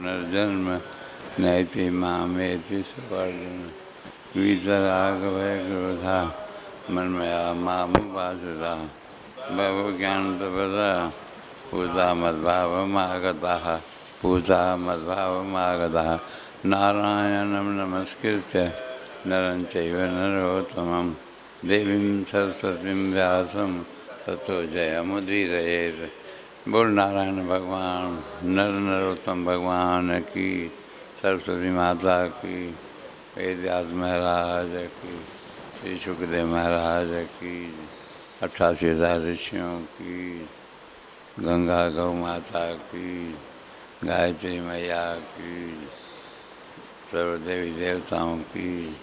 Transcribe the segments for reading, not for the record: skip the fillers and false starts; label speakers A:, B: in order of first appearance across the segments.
A: पुनर्जन्म नैति मामेति सुवर्जन वीतरागभय क्रोधा मन्मया मामुपाश्रिता बहवो ज्ञानतपसा पूता मद्भावमागताः नारायणं नमस्कृत्य नरं चैव नरोत्तमं देवीं सरस्वतीं व्यासं ततो जयमुदीरयेत्। बोल नारायण भगवान नर नरोत्तम भगवान की, सरस्वती माता की, वेदव्यास महाराज की, श्री सुखदेव महाराज की, 88,000 ऋषियों की, गंगा गौ माता की, गायत्री मैया की, सर्व देवी देवताओं की,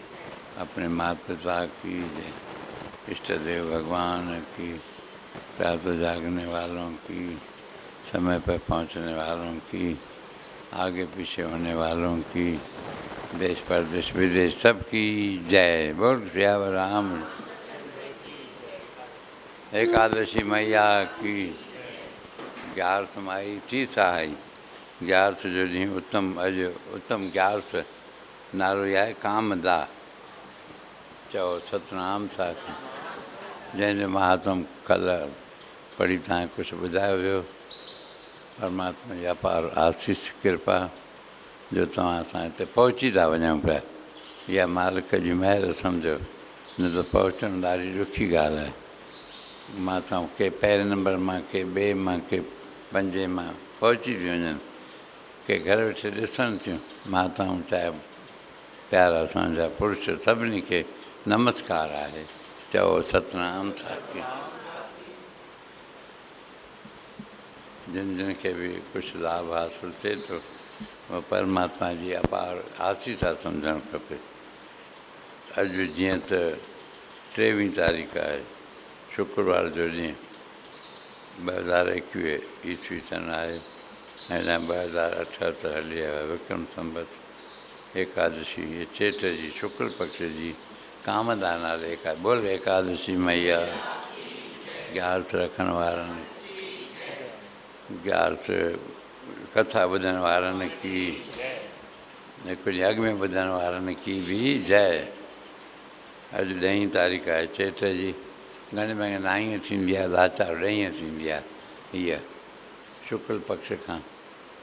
A: अपने माता पिता की, इष्ट देव भगवान की, प्रातः जागने वालों की, समय पर पहुंचने वालों की, आगे पीछे होने वालों की, देश परदेश विदेश सबकी जय। बोल सियावर राम। एकादशी मैया की। ग्यारस माई थी सहाय। ग्यारस जो ॾींहुं उत्तम ग्यारस नालो आहे कामदा। चओ सतनाम साखी। जंहिंजो महात्म कल्ह पढ़ी तव्हां कुझु ॿुधायो वियो। परमात्मा जी अपार आशीष कृपा जो तव्हां असां हिते पहुची था वञूं पिया। इहा मालिक जी महिर सम्झो, न त पहुचणु ॾाढी ॾुखी ॻाल्हि आहे। मां तव्हां के पहिरें नंबर मां, के ॿिए मां, के पंजे मां पहुची थी वञनि, के घर वेठे ॾिसनि थियूं। माताऊं चाहे प्यारा असांजा पुरुष, सभिनी खे नमस्कार आहे। चओ सतनाम साखी। जिन जिन खे बि कुझु लाभ हासिलु थिए थो, उहो परमात्मा जी अपार आशीष सां सम्झणु खपे। अॼु जीअं त 23 तारीख़ आहे, शुक्रवार जो ॾींहुं 2021 ईस्वी सन आहे ऐं 2078 हली आयो आहे विक्रम संवत। एकादशी ये चेट जी शुक्ल पक्ष जी कामदा नाले बोल एकादशी मैया। ग्यारस रखण वारनि, ग्यारस कथा ॿुधण वारनि की, कुझु अॻु में ॿुधण वारनि की बि जय। अॼु 10 तारीख़ आहे चेट जी। घणे में 9 थींदी आहे, लाचार 10 थींदी आहे। हीअ शुक्ल पक्ष खां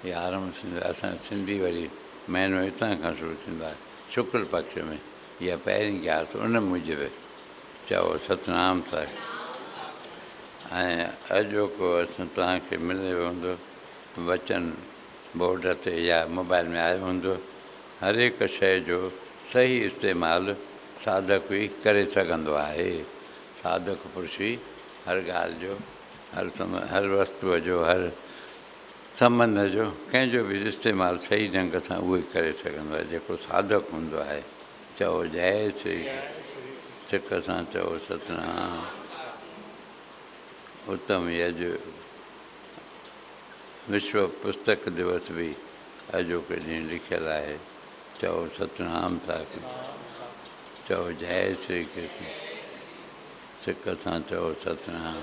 A: इहा आरंभ थींदो आहे। असां सिंधी वरी महीनो हितां खां शुरू थींदो आहे शुक्ल पक्ष में। इहा पहिरीं ग्यारस उन मूजिबि। चओ सतनाम साखी। ऐं अॼोको असां तव्हांखे मिलियो हूंदो वचन बोर्ड ते या मोबाइल में आयो हूंदो। हर हिकु शइ जो सही इस्तेमालु साधक बि करे सघंदो आहे। साधक पुरुष ई हर ॻाल्हि जो, हर वस्तुअ जो, हर संबंध जो, कंहिंजो बि इस्तेमालु सही ढंग सां उहो ई करे सघंदो आहे जेको साधक हूंदो आहे। चओ जय श्री। सिक सां चओ सतनाम। उत्तम यजु विश्व पुस्तक दिवस बि अॼोके ॾींहुं लिखियलु आहे। चओ सतनाम साखी। चओ जय श्री कृष्ण। सिक सां चओ सतनाम।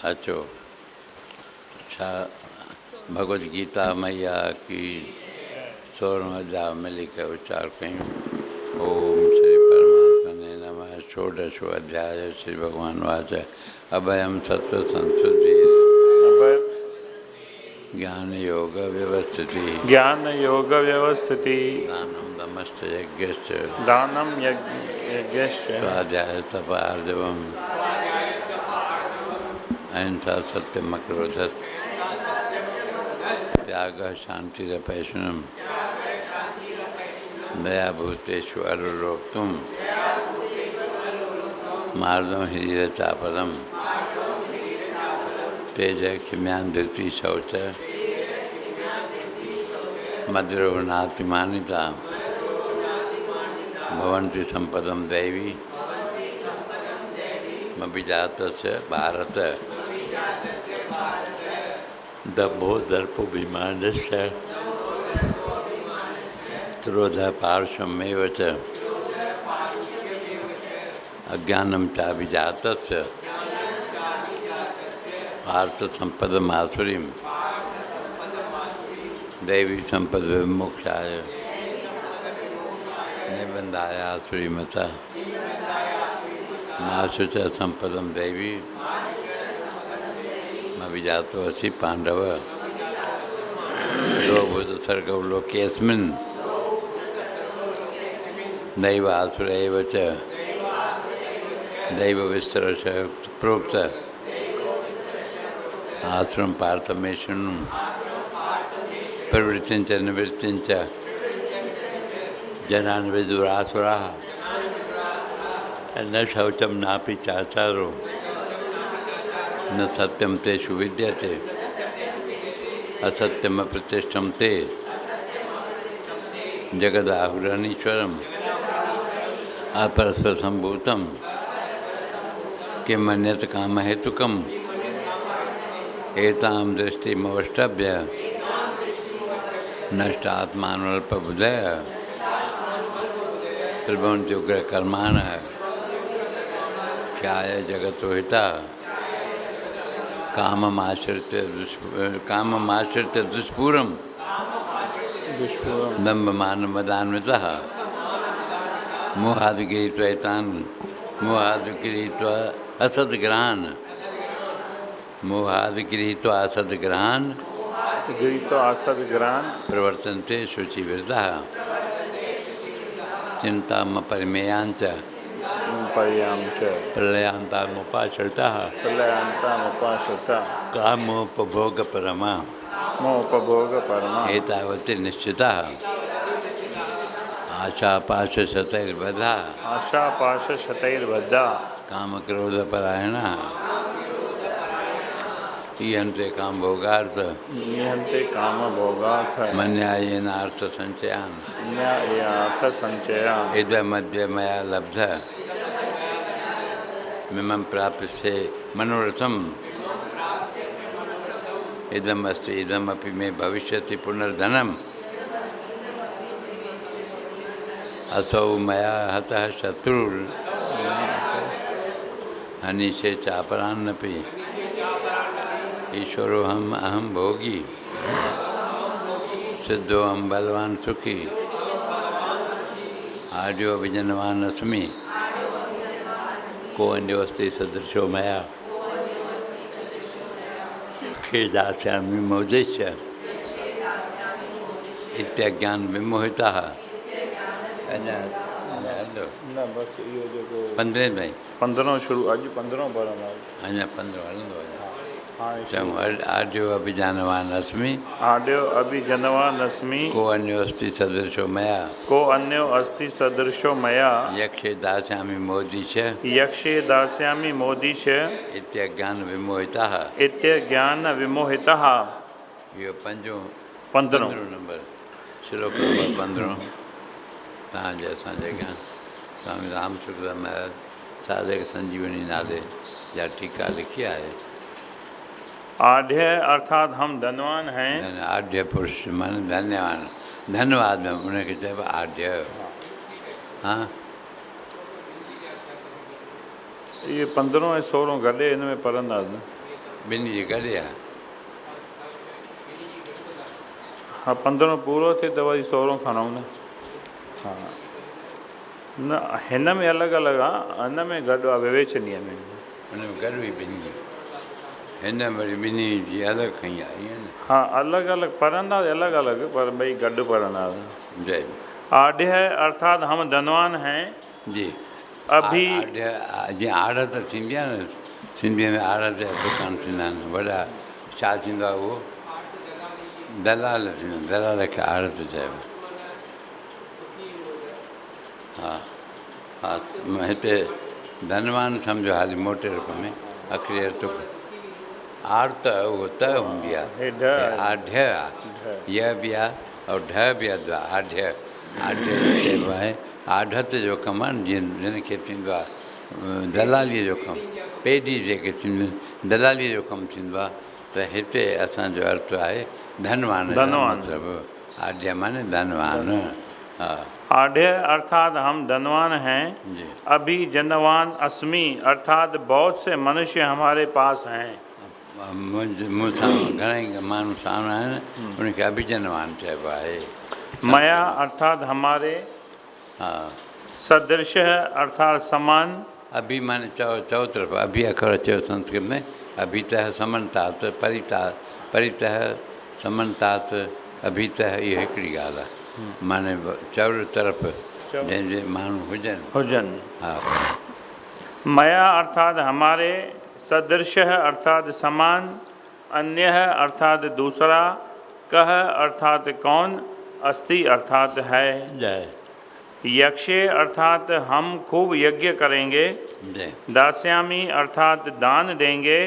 A: अचो छा भगवत गीता मैया की 16 अध्याय मिली करे उच्चार कयूं। ओम श्री परमात्मने नमः। षोडशो अध्याय श्री भगवान वाच अभयम सत्व संस्तुति ज्ञान योग व्यवस्थिति दानम दमश्च यज्ञश्च स्वाध्याय तपार्जवम अहिंसा सत्यम अक्रोधः त्यागः शान्तिरपैशुनम् दया भूतेषु अरुरोक्तुम् मार्दम ह्रीरचापदम् तेज क्षम्यान् धृति शौच मद्रो नातिमानिता भवन्ति सम्पदं दैवी अभिजातस्य भारत दम्भो दर्पोऽभिमानस्य क्रोधः पार्श्वमेव च अज्ञानं चाभिजातस्य पार्थसम्पदमासुरीं दैवी संपद विमोक्षाय निबंधाय श्रीमता मासु च संपदम दैवी अभिजातो असि पांडव द्वौभूत सर्गौ लोकेऽस्मिन् दैव आसुर एव च दैव विस्तर प्रोक्त आश्रम पार्थ मे शृणु प्रवृत्तिं च निवृत्तिं च जनान् विदुरासुराः न शौचं नापि चाचारो न सत्यं तेषु विद्यते असत्यमप्रतिष्ठं ते जगदाहुरनीश्वरम् अपरस्वसम्भूतं किमन्यत् कामहेतुकम् एतां दृष्टिमवष्टभ्य नष्टात्मानुल्पबुधय प्रभुन्त्युग्रकर्माणः ख्याय जगतो हिता काममाश्रित्य दुष्पूरं दम्भमानमदान्वितः मोहाद्गृहीत्वैतान् मोहाद्गृहीत्वा असद्ग्रहान् प्रवर्तन्ते शुचिविरताः चिन्तामपरिमेयाञ्च प्रलयान्तामुपाश्रिताः कामोपभोगपरमा एतावत् निश्चिताः आशापाशशतैर्बद्धा कामक्रोधपरायणाः ईहन्ते कामभोगार्थ मन्यायेनार्थसञ्चयान् इदमद्य मया लब्धः मिमं प्राप्स्ये मनोरथम् इदमस्ति इदमपि मे भविष्यति पुनर्धनम् असौ मया हतः शत्रुर् हनिषे चापरान्नपि ईश्वरोऽहम् अहं भोगी सिद्धोऽहं बलवान् सुखी आर्यो विजनवान् अस्मि को अन्योऽस्ति सदृशो मया खे दास्यामि मोदिश्च इत्यज्ञान विमोहिताः।
B: बस इहो जेको
A: 15 में
B: 15 शुरू अॼु 15 पढ़ंदा
A: अञा 15 हलंदो चङो आड्यो अभिजानवान् अस्मि को अन्यो अस्ति सदृशो मया यक्षे दास्यामि मोदिश इत्यज्ञान विमोहिताः। इहो 15 नंबर श्लोक नंबर 15 तव्हांजे असांजे खां स्वामी रामचंद्र महाराज साधक संजीवनी नाले जा टीका लिखी आहे।
B: आढ़ अर्थात हम धनवान हैं।
A: आढ़ पुरुष माने धन्यवान धन्यवाद में उनखे चइबो आढ़। हाँ
B: ये 15 ऐं 16 गॾे हिन में पढ़ंदासीं
A: ॿिन्ही जे गॾे आहे।
B: हा 15 पूरो थिए त वरी 16 खणूं न। हा न हिन में अलॻि अलॻि आहे हिन में गॾु आहे विवेचनीय में
A: हुन में गॾु ई ॿिन्ही हिन वरी ॿिन्ही जी अलॻि खई आहे ईअं न।
B: हा अलॻि अलॻि पढ़ंदासीं अलॻि अलॻि पर ॿई गॾु पढ़ंदासीं।
A: जय
B: आढ़ अर्थात हम धनवान हैं
A: जी।
B: अभी
A: जीअं आड़ त थींदी आहे न सिंधीअ में आड़ ते दुकान थींदा आहिनि वॾा छा थींदो आहे उहो दलाल थींदो दलाल खे आड़ थो चइबो। हा हा हिते धनवान सम्झो हाली मोटे रूप में अखरी तुक आड़ त उहो त हूंदी आहे आढ़ आहे य बि आहे और ढ बि आहे आढ़ आढ़ चइबो आहे आढ़त जो कमु आहे जीअं जिनखे थींदो आहे दलालीअ जो कमु पेढी जेके थींदियूं दलालीअ जो कमु थींदो आहे त हिते असांजो अर्थ आहे धनवान मतिलबु आढ़ माने धनवान। हा
B: आढ़ अर्थात हम धनवान हैं
A: जी।
B: अभी जनवान अस्मि अर्थात बहुत से मनुष्य हमारे पास हैं।
A: मूंसां घणेई माण्हू साम्हूं आहिनि उनखे अभिजनवान चइबो आहे।
B: मया अर्थात हमारे,
A: हा,
B: सदृश अर्थात समान,
A: अभि माने चओ तरफ़ अभि अखर अचेव संस्कृत में, अभितः समन्तात, परितः समन्तात, अभितः, इहा हिकिड़ी ॻाल्हि आहे। माने चौर तरफ़ जंहिंजे माण्हू हुजनि। हा,
B: मया अर्थात हमारे, सदृश अर्थात समान, अन्य अर्थात दूसरा, कह अर्थात कौन, अस्ति अर्थात है।
A: जय।
B: यक्षे अर्थात हम खूब यज्ञ करेंगे, दास्यामी अर्थात दान देंगे,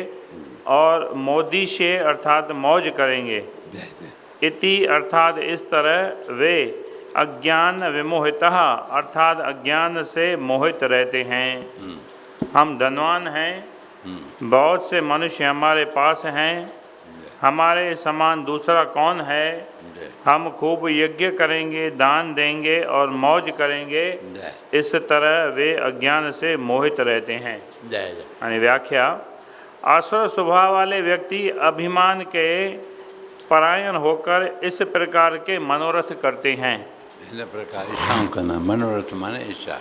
B: और मोदिशे अर्थात मौज करेंगे। इति अर्थात इस तरह वे अज्ञान विमोहितः अर्थात अज्ञान से मोहित रहते हैं। हम धनवान हैं, बहुत से मनुष्य हमारे पास हैं, हमारे समान दूसरा कौन है। हम खूब यज्ञ करेंगे, दान देंगे और मौज करेंगे, इस तरह वे अज्ञान से मोहित रहते हैं। यानी व्याख्या, आसुर स्वभाव वाले व्यक्ति अभिमान के परायण होकर इस प्रकार के मनोरथ करते हैं।
A: इन प्रकार इच्छाऊं करना, मनोरथ माने इच्छा।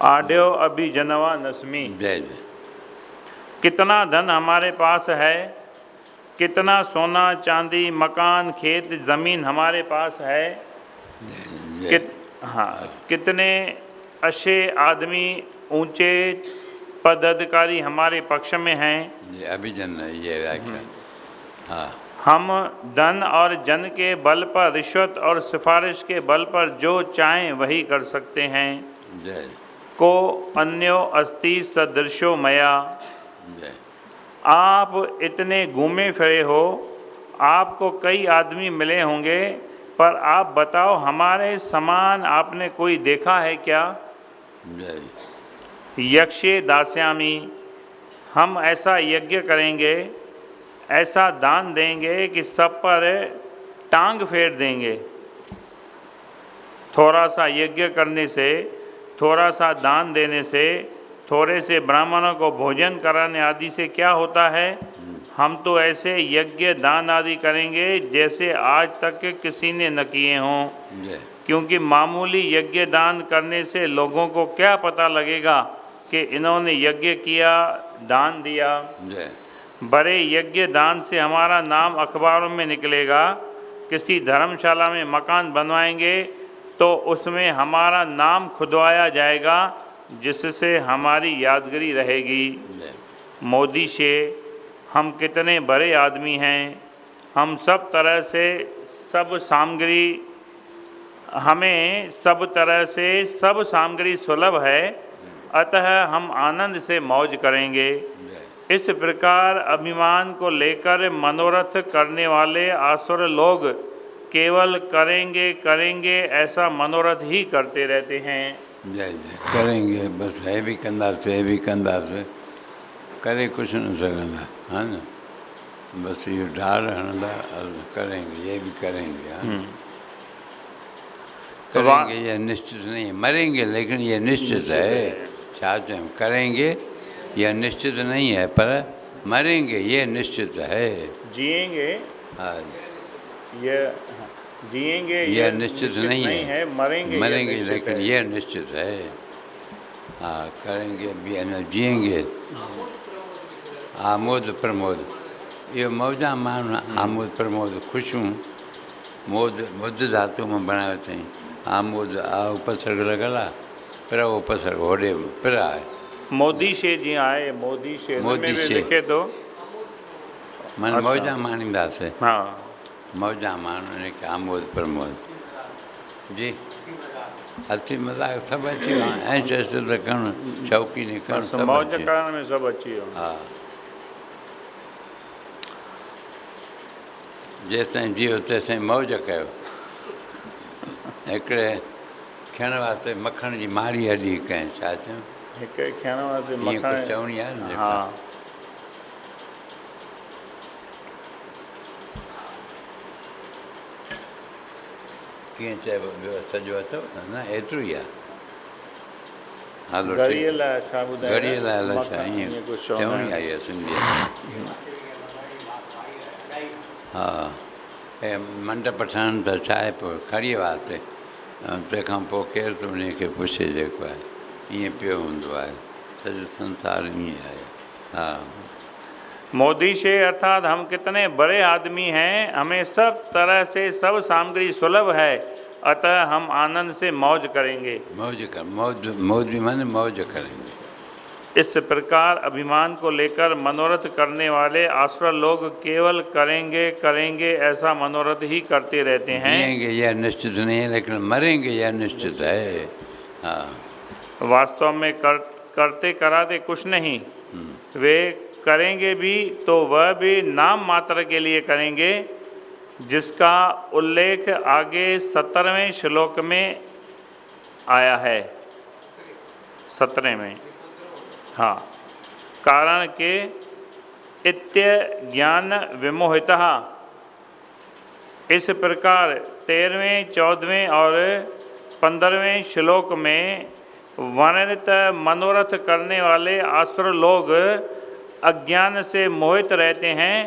B: आड्यो अभिजनवा नस्मी।
A: जय जय।
B: कितना धन हमारे पास है, कितना सोना चांदी मकान खेत ज़मीन हमारे पास है, कितने अच्छे आदमी ऊंचे पदाधिकारी हमारे पक्ष में हैं।
A: अभिजन ये व्याख्या। हाँ,
B: हम धन और जन के बल पर, रिश्वत और सिफारिश के बल पर जो चाहें वही कर सकते हैं।
A: जय।
B: को अन्यो अस्ति सदृशो मया।
A: जय।
B: आप इतने घूमे फिरे हो, आपको कई आदमी मिले होंगे, पर आप बताओ हमारे समान आपने कोई देखा है क्या।
A: जय।
B: यक्षे दास्यामी, हम ऐसा यज्ञ करेंगे, ऐसा दान देंगे कि सब पर टांग फेर देंगे। थोड़ा सा यज्ञ करने से, थोड़ा सा दान देने से, थोड़े से ब्राह्मणों को भोजन कराने आदि से क्या होता है। हम तो ऐसे यज्ञ दान आदि करेंगे जैसे आज तक किसी ने न किए हों, क्योंकि मामूली यज्ञ दान करने से लोगों को क्या पता लगेगा कि इन्होंने यज्ञ किया, दान दिया। बड़े यज्ञ दान से हमारा नाम अखबारों में निकलेगा। किसी धर्मशाला में मकान बनवाएंगे तो उसमें हमारा नाम खुदवाया जाएगा, जिससे हमारी यादगिरी रहेगी। मोदी से हम कितने बड़े आदमी हैं, हम सब तरह से सब सामग्री, हमें सब तरह से सब सामग्री सुलभ है, अतः हम आनंद से मौज करेंगे। इस प्रकार अभिमान को लेकर मनोरथ करने वाले आसुर लोग केवल करेंगे करेंगे ऐसा मनोरथ ही करते रहते हैं।
A: जय जय। करेंगे बस, है भी कंदासीं, करे कुछ न सघंदा, है न। बस इहो ढाल हणंदा, करेंगे, ये भी करेंगे। करेंगे ये निश्चित नहीं है, मरेंगे लेकिन ये निश्चित है। छा चऊं, करेंगे यह निश्चित नहीं है, पर मरेंगे ये निश्चित है।
B: जिएंगे,
A: हाँ,
B: ये जिएंगे
A: यह निश्चित नहीं है, मरेंगे लेकिन यह निश्चित है। हाँ, करेंगे भी न, जिएंगे। आमोद प्रमोद, ये मौजा माण्हू आमोद प्रमोद, ख़ुशियूं मोद मुद धातु में बनायो अथई। आमोद आ उपसर्ग लॻल आहे, पर उपसर्ग होॾे पर आहे।
B: मोदी शे जी आहे, मोदी शे में भी लिखे तो
A: मन मौजा माणींदासीं।
B: हाँ,
A: मौजा माण्हू इनखे आमोद प्रमोद जी। हसी मज़ाक सभु अची वियो, ऐं चेष्ट त करणु, शौक़ीनी करणु, सभु
B: मौज करण में सभु अची वियो।
A: हा, जेसिताईं जियो तेसिताईं मौज कयो। हिकिड़े खियण वास्ते मखण जी माड़ी हॾी कयईं, छा चयूं,
B: हिकिड़े खियण वास्ते
A: ईअं कुझु चवणी आहे न।
B: हा,
A: कीअं चइबो, ॿियो सॼो अथव न, एतिरो ई आहे। हलो
B: घड़ीअ लाइ छा ॿुधायो?
A: घड़ीअ लाइ अलाए छा
B: मखण,
A: ईअं
B: ईअं कुझु चवंदा
A: चवणी
B: आहिनि।
A: आई आहे सिंधीअ में। हा ऐं मंडप ठहनि त छा आहे पोइ खड़ीअ वास्ते, ऐं तंहिंखां पोइ केरु त उन खे पुछे जेको आहे, ईअं पियो हूंदो आहे, सॼो संसार ईअं आहे। हा
B: मोदी शे अर्थात हम कितने बड़े आदमी हैं, हमें सब तरह से सब सामग्री सुलभ है, अतः हम आनंद से मौज करेंगे।
A: मौज भी माने मौज करेंगे।
B: इस प्रकार अभिमान को लेकर मनोरथ करने वाले आसुर लोग केवल करेंगे करेंगे ऐसा मनोरथ ही करते रहते हैं।
A: जिएंगे यह निश्चित नहीं है, लेकिन मरेंगे यह निश्चित है। हाँ
B: वास्तव में करते कराते कुछ नहीं, वे करेंगे भी तो वह भी नाम मात्र के लिए करेंगे, जिसका उल्लेख आगे 17वें श्लोक में आया है। 17 में, हाँ, कारण के इत्य ज्ञान विमोहितः। इस प्रकार 13वें 14वें और 15वें श्लोक में वर्णित मनोरथ करने वाले आसुर लोग अज्ञान से मोहित रहते हैं,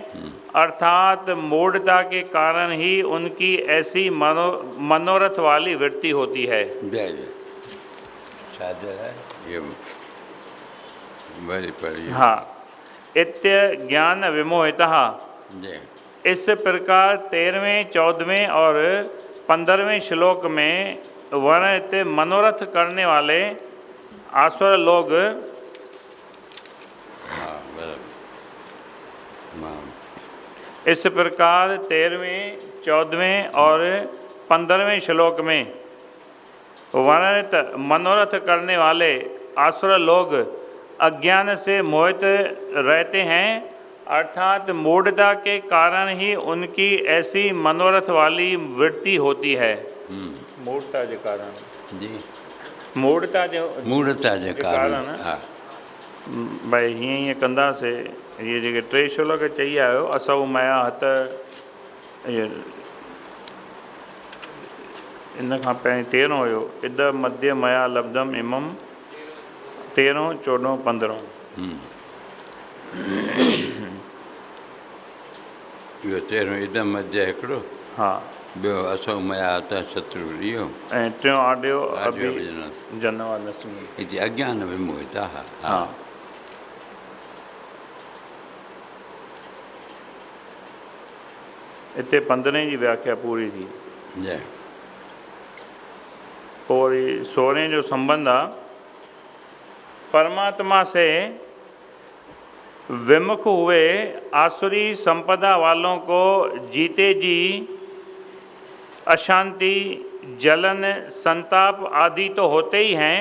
B: अर्थात मूढ़ता के कारण ही उनकी ऐसी मनोरथ वाली वृत्ति होती है।
A: जय जय साधु है ये बड़ी पड़ी।
B: हाँ, इत्य ज्ञान विमोहितः।
A: जय
B: इस प्रकार 13वें 14वें और 15वें श्लोक में वर्णित मनोरथ करने वाले आसुर लोग इस प्रकार 13वें 14वें और 15वें श्लोक में वर्णित मनोरथ करने वाले आसुर लोग अज्ञान से मोहित रहते हैं, अर्थात मूढ़ता के कारण ही उनकी ऐसी मनोरथ वाली वृत्ति होती है। मूढ़ता के कारण
A: जी,
B: मूढ़ता
A: के कारण। हाँ
B: भाई हीअं कंदासीं, इहे जेके 3 श्लोक चई आयो, असौ मया हत, इन खां पहिरीं 13 हुयो, इद मध्य मया लब्धम इमम, 13, 14, 15।
A: इहो 13 इदम मध्य हिकिड़ो,
B: हा,
A: ॿियो असौ मया हत शत्रु इहो,
B: ऐं टियों आडियो
A: आडियो
B: अभि
A: विजनस।
B: जनवानस्मि।
A: इति अज्ञान विमोहितः।
B: हा, हिते 15 जी व्याख्या पूरी थी।
A: जय
B: और 16 जो संबंध आहे परमात्मा से विमुख हुए आसुरी संपदा वालों को जीते जी अशांति, जलन, संताप आदि तो होते ही हैं,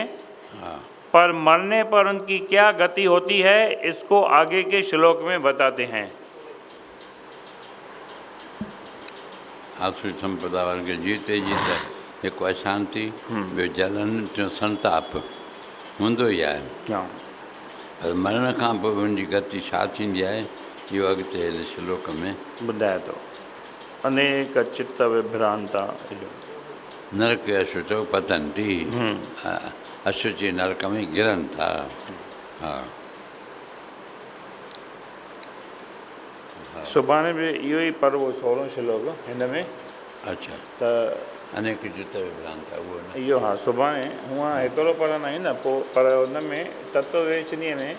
A: हाँ
B: पर मरने पर उनकी क्या गति होती है इसको आगे के श्लोक में बताते हैं।
A: आसुरी संपदा वारनि खे जीते जीते हिकु अशांति, ॿियो जलन, टियों संताप हूंदो ई आहे, पर मरण खां पोइ उनजी गति छा थींदी आहे इहो अॻिते हिन श्लोक में
B: ॿुधाए थो। अनेक चित्त विभ्रांता,
A: नरक अशुचो पतंती, अशुचि नरक में गिरनि था। हा
B: सुभाणे बि इहो ई पर्व 16 श्लोक हिन में।
A: अच्छा,
B: त
A: अनेक चित्त विभ्रांता उहो न,
B: इहो हा सुभाणे हूअं हिकिड़ो पढ़ंदा आहियूं न, पोइ पर हुन में तत्ववेचनीअ में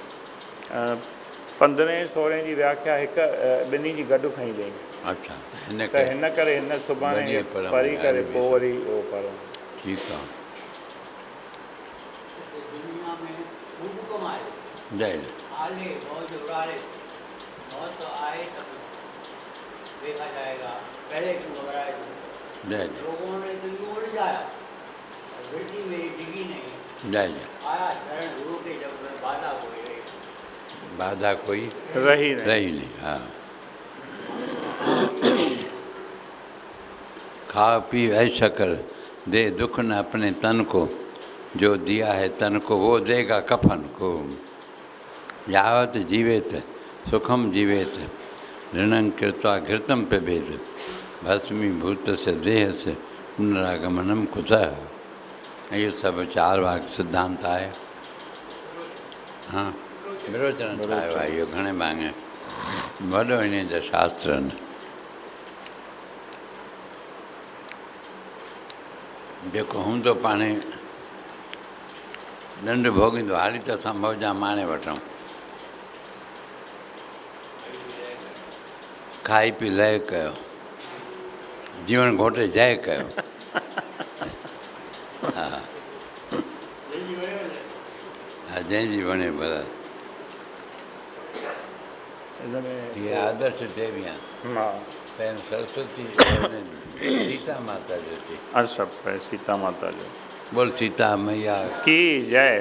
B: 15 16 जी व्याख्या हिकु ॿिन्ही जी गॾु खई वई।
A: अच्छा, हिन
B: त हिन करे हिन सुभाणे
A: वञी पढ़ूं,
B: पढ़ी करे
A: ॿाहिरि
B: पोइ वरी उहो पढ़ूं।
A: ठीकु आहे।
C: दुनिया में खूब कमाए,
A: जय जय
C: आले मौज उड़ाले, मौत तो आए तब देखा जाएगा, पहले क्यों घबराए।
A: जय जय
C: लोगों ने तो यूं उलझाया, वृद्धि में डिगी नहीं,
A: जय जय।
C: आया शरण गुरु के जब बाधा कोई रही,
A: बाधा कोई
B: रही नहीं।
A: रही नहीं। हाँ, खा पी ऐश कर दे दुख न अपने तन को, जो दिया है तन को वो देगा कफन को। यावत जीवेत सुखम जीवेत, ऋणं कृत्वा घृतं पिबेत, भस्मीभूत से देह से पुनरागमनम कुतः। इहो सभु 4 वाक्य सिद्धांत आहे हा विरोचन ठाहियो आहे इहो घणे भाङे वॾो इन जा शास्त्र आहिनि। जेको हूंदो पाणे ॾंड भोॻींदो हाली त असां मौजां माणे वठूं, खाई पी लय कयो, जीवन घोटे जय कयो। हा हा जंहिंजी वणे भला। इहे आदर्श देवी आहिनि।
B: हा
A: पहिरियों सरस्वती सीता माता जो थी।
B: अच्छा सीता माता जो
A: बोल सीता मैया
B: की जय।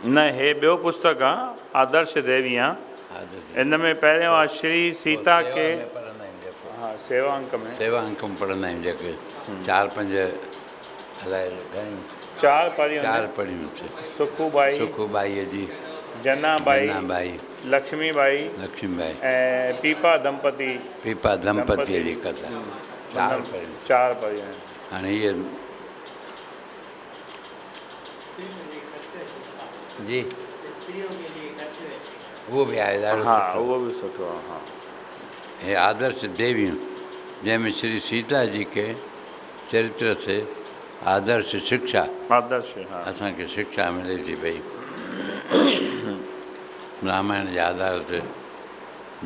B: न हे ॿियो पुस्तक आहे आदर्श देवियां।
A: आदर्श
B: इन में पहिरियों आहे श्री सीता
A: सेवा
B: के
A: में पढ़ंदा आहियूं जेको
B: हा सेवा अंक में
A: सेवा अंक में पढ़ंदा आहियूं जेके 4-5 अलाए घणियूं
B: 4 पढ़ियूं
A: 4
B: आहिनि।
A: पढ़ियूं
B: सुखूबाई,
A: सुखूबाईअ जी,
B: जनाबाई,
A: जनाबाई,
B: लक्ष्मीबाई
A: लक्ष्मीबाई,
B: ऐं पीपा दंपति।
A: पीपा दंपतीअ जी कथा 4 पढ़ियूं।
B: 4 पढ़ियूं आहिनि।
A: हाणे इहे जी
C: स्त्रियों के लिए कर्तव्य है।
A: उहो बि आहे ॾाढो
B: हा
A: सुठो।
B: उहो बि सुठो आहे। हा
A: हे आदर्श देवियूं जंहिंमें श्री सीता जी के चरित्र से आदर्श शिक्षा
B: आदर्श हा
A: असांखे शिक्षा मिले थी पई। रामायण जे आधार ते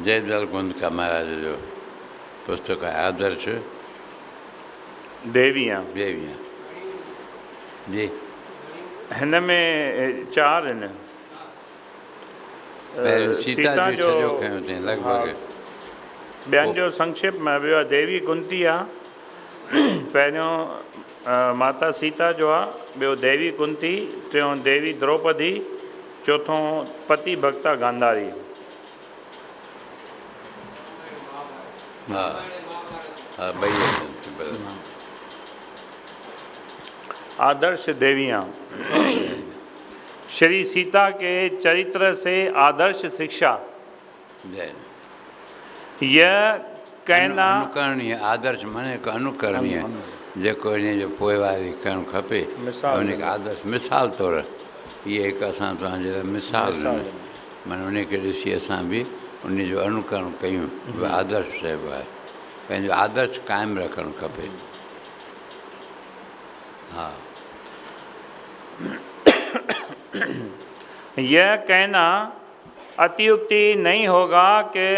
A: जयदल कुंदका महाराज जो पुस्तक आहे आदर्श
B: देवियां।
A: देवियां जी।
B: हिन में 4 आहिनि।
A: पहिरियों सीता जो सॼो खयों अथई लॻभॻि।
B: ॿियनि जो संक्षेप में ॿियो आहे देवी कुंती आहे। पहिरियों माता सीता जो आहे, ॿियो देवी कुंती, टियों देवी द्रौपदी, चौथों पति भक्ता गांधारी।
A: हा हा ॿई अचनि भले।
B: आदर्श देवियां। श्री सीता के चरित्र से आदर्श शिक्षा।
A: जय
B: यह कहना
A: अनुकरणीय आदर्श माने हिकु अनुकरणीय जेको इन जो पोइवारी करणु खपे
B: मिसाल
A: उनखे आदर्श मिसाल तौर इहे हिकु असां तव्हांजे लाइ मिसाल माना उनखे ॾिसी असां बि उन जो अनुकरण कयूं। उहा आदर्श चइबो आहे। पंहिंजो आदर्श क़ाइमु रखणु खपे। हा
B: यह कहना अतियुक्ति नहीं होगा कि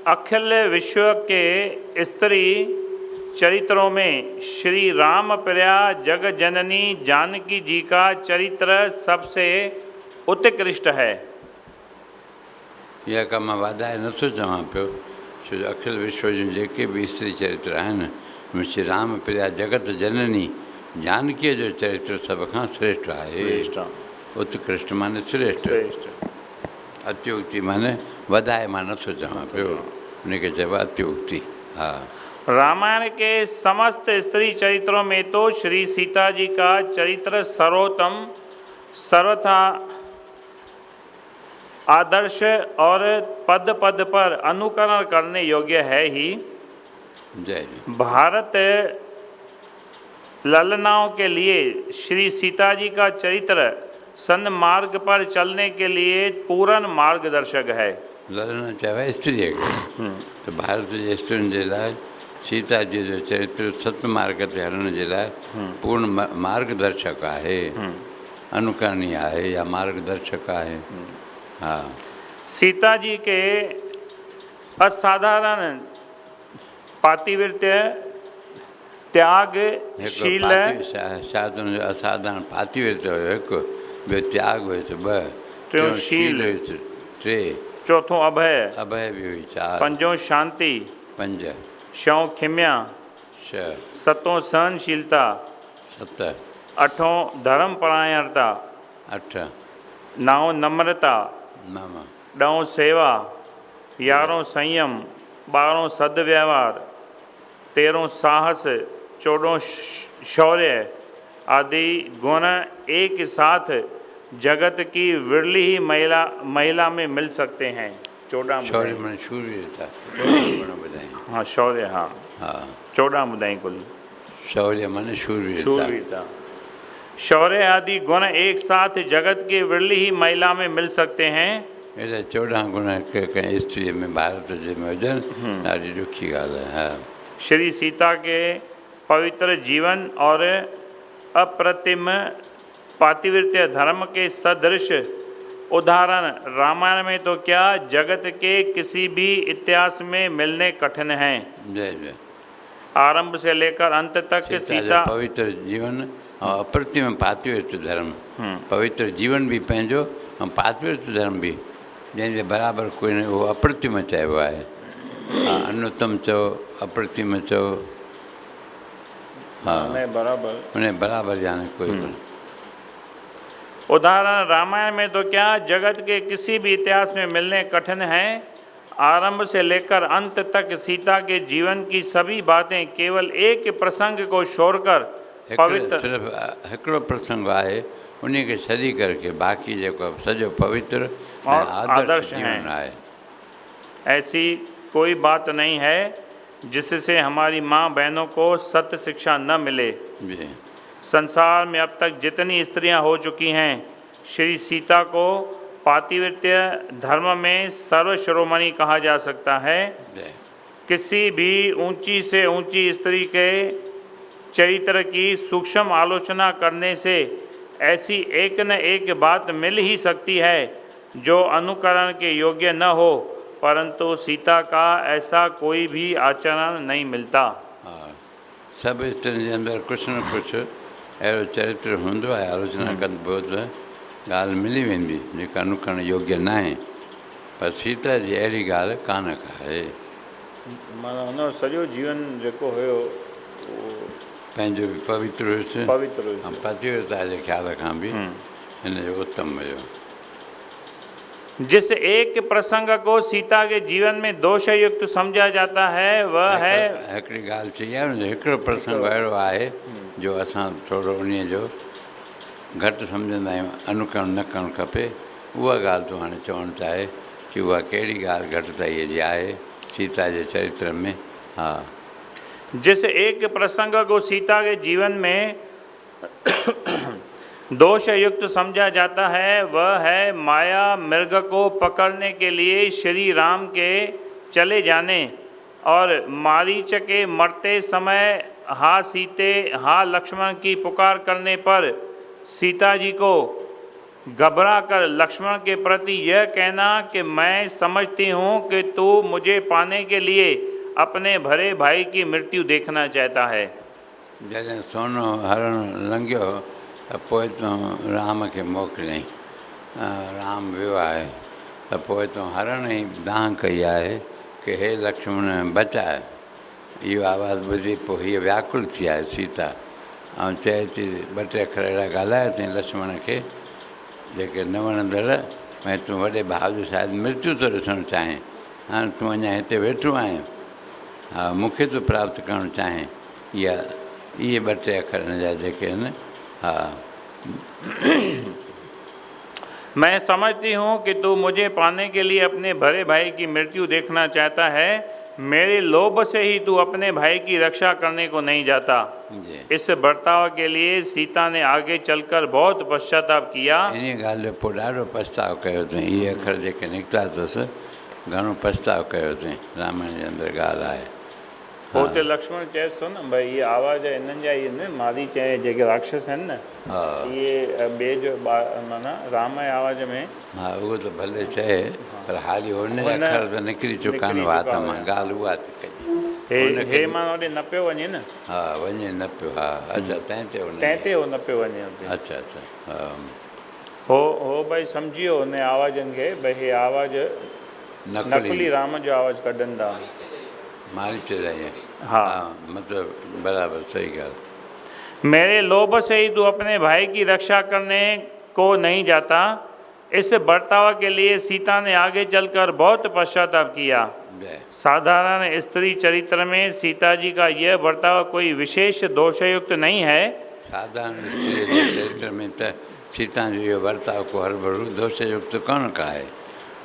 B: अखिल विश्व के स्त्री चरित्रों में श्री राम प्रिया जग जननी जानकी जी का चरित्र सबसे उत्कृष्ट है।
A: इहा कम मां वाधाए नथो चवां पियो छो जो अखिल विश्व जूं जेके बि स्त्री चरित्र आहिनि श्री राम प्रिया जगत जननी जानकीअ जो चरित्र सभ खां श्रेष्ठ आहे। उत्कृष्ट माने श्रेष्ठ। अत्युक्ति माने वधाए मां नथो चवां पियो उनखे चइबो आहे अत्युक्ति। हा
B: रामायण के समस्त स्त्री चरित्रों में तो श्री सीता जी का चरित्र सर्वोत्तम सर्वथा आदर्श और पद पद पर अनुकरण करने योग्य है ही।
A: जय जी।
B: भारत ललनाओं के लिए श्री सीता जी का चरित्र सन्मार्ग पर चलने के लिए पूर्ण मार्गदर्शक है।
A: ललना चइबो आहे स्त्रीअ खे त भारत जे स्त्रियुनि जे लाइ सीता जी जो चरित्र सतमार्ग ते हलण जे लाइ पूर्ण मार्गदर्शक आहे, अनुकरणीय आहे या मार्गदर्शक आहे। हा
B: सीता जी के असाधारण पातिव्रत्य त्याग शील
A: शायदि हुनजो असाधारण पातिव्रत्य हुयो हिकु, ॿियो त्याग हुयुसि 2,
B: टियों शील
A: हुयुसि 3,
B: चौथों अभय
A: बि हुई 4,
B: पंजों शांति
A: 5,
B: छहों खिम्या
A: 6,
B: सतों सहनशीलता
A: 7,
B: अठों धर्म परायणता
A: 8,
B: 9 नम्रता
A: 9,
B: 10 सेवा 11 संयम 12 सद्व्यवहार 13 साहस 14 शौर्य आदि गुण एक साथ जगत की विरली ही महिला में मिल सकते हैं। 14
A: शौर्य माने शूरवीरता,
B: हाँ शौर्य हाँ
A: हा
B: 14 ॿुधाई कुल।
A: शौर्य माने शूरवीरता।
B: शौर्य आदि गुण एक साथ जगत के विरली ही महिला में मिल सकते हैं।
A: अहिड़ा 14 गुण कंहिं स्त्रीअ में भारत जे में हुजनि ॾाढी ॾुखी ॻाल्हि आहे। हा
B: श्री सीता के पवित्र जीवन और अप्रतिम पातिव्रत्य धर्म के सदृश उदाहरण रामायण में तो क्या जगत के किसी भी इतिहास में मिलने कठिन हैं।
A: जय जय।
B: आरंभ से लेकर अंत तक सीता
A: पवित्र जीवन और अप्रतिम पातिव्रत्य धर्म, पवित्र जीवन भी पंहिंजो ऐं पातिव्रत्य धर्म भी जंहिंजे बराबरि कोई न, उहो अप्रतिम चइबो आहे। हा अनुत्तम चओ, अप्रतिम चओ, हा
B: बराबर
A: उन बराबरि यानी कोई कोन्हे।
B: उदाहरण रामायण में तो क्या जगत के किसी भी इतिहास में मिलने कठिन हैं। आरंभ से लेकर अंत तक सीता के जीवन की सभी बातें केवल एक प्रसंग को छोड़कर पवित्र
A: सिर्फ़ु हिकिड़ो प्रसंग आहे, उन खे छॾी करके बाक़ी जेको सॼो पवित्र
B: और
A: आदर्श
B: हैं।
A: जीवन आहे।
B: ऐसी कोई बात नहीं है जिससे हमारी माँ बहनों को सत्य शिक्षा न मिले।
A: जी
B: संसार में अब तक जितनी स्त्रियां हो चुकी हैं, श्री सीता को पातिव्रत्य धर्म में सर्वशिरोमणि कहा जा सकता है।
A: जय।
B: किसी भी ऊंची से ऊंची स्त्री के चरित्र की सूक्ष्म आलोचना करने से ऐसी एक न एक बात मिल ही सकती है जो अनुकरण के योग्य न हो, परंतु सीता का ऐसा कोई भी आचरण नहीं मिलता।
A: हा सभु स्त्रियुनि जे अंदरि कुझु न कुझु अहिड़ो चरित्र हूंदो आहे, आलोचना कंदो त ॻाल्हि मिली वेंदी जेका अनुकरण योग्य न आहे, पर सीता जी अहिड़ी ॻाल्हि कान आहे।
B: माना हुन सॼो जीवन जेको हुयो
A: पंहिंजो बि पवित्र हुयुसि
B: पवित्र हुयुसि।
A: ऐं पतिव्रता जे ख़्याल खां बि हिन जो उत्तम हुयो।
B: जिस एक प्रसंग को सीता के जीवन में दोष युक्त समझा जाता है वह है
A: हिकिड़ी ॻाल्हि चई आहे न, हिकिड़ो प्रसंग अहिड़ो आहे जो असां थोरो उन जो घटि सम्झंदा आहियूं, अनुकरण न करणु खपे। उहा ॻाल्हि तूं हाणे चवणु चाहे कि उहा कहिड़ी ॻाल्हि घटिताईअ जी आहे सीता जे चरित्र में। हा
B: जिस एक प्रसंग को सीता के जीवन में दोष युक्त समझा जाता है वह है माया मृग को पकड़ने के लिए श्री राम के चले जाने और मारीच के मरते समय हा सीते हा लक्ष्मण की पुकार करने पर सीता जी को घबरा कर लक्ष्मण के प्रति यह कहना कि मैं समझती हूँ कि तू मुझे पाने के लिए अपने भरे भाई की मृत्यु देखना चाहता है।
A: जॾहिं सोनो हरण लंघियो त पोइ तूं राम खे मोकिलियईं, राम वियो आहे त पोइ तूं हरण ई दाह कई आहे कि हे लक्ष्मण बचाए। इहो आवाज़ु ॿुधी पोइ हीअ व्याकुल थी आहे सीता ऐं चए थी, ॿ टे अखर अहिड़ा ॻाल्हाए अथई लक्ष्मण खे जेके न वणंदड़, भई तूं वॾे भाउ जो शायदि मृत्यु थो ॾिसणु चाहें, हाणे तूं अञा हिते वेठो आहीं, हा मूंखे तूं प्राप्त करणु चाहें। इहे ॿ टे अखर हिन जा जेके आहिनि। हा
B: मैं समझती हूँ कि तू मुझे पाने के लिए अपने भरे भाई की मृत्यु देखना चाहता है, मेरे लोभ से ही तू अपने भाई की रक्षा करने को नहीं जाता।
A: जी
B: इस बर्ताव के लिए सीता ने आगे चलकर बहुत पश्चाताप किया।
A: इन ॻाल्हि जो पोइ ॾाढो पछताव कयो अथई, इहे अखर जेके निकिता अथसि घणो पछताव कयो अथई, रामायण जे अंदरि ॻाल्हि आहे।
B: पोइ लक्ष्मण चएसि थो न भई इहे आवाज़ इन्हनि जा इहे न मारी चए जेके राक्षस आहिनि न,
A: हा
B: इहे ॿिए जो माना राम जे आवाज़ में।
A: हा उहो त भले चए, पर हाली हुन अखर त निकिरी चुका आहिनि वात मां, ॻाल्हि उहा थी कजे।
B: हे मां होॾे न पियो वञे न।
A: हा वञे न पियो। हा अच्छा तंहिं ते
B: हो न पियो वञे हुते।
A: अच्छा अच्छा हा
B: हो भई सम्झी वियो हुन आवाज़नि खे भई हे आवाज़ नकुली राम जो आवाज़ कढनि था।
A: मारी चढ़ाई।
B: हाँ
A: मतलब बराबर सही ॻाल्हि।
B: मेरे लोभ से ही तू अपने भाई की रक्षा करने को नहीं जाता। इस बर्ताव के लिए सीता ने आगे चलकर बहुत पश्चाताप किया। साधारण स्त्री चरित्र में सीता जी का यह बर्ताव कोई विशेष दोषयुक्त नहीं है।
A: साधारण स्त्री जे चरित्र में त सीता जो इहो बर्ताव को हरभरू दोषयुक्त कोन का है।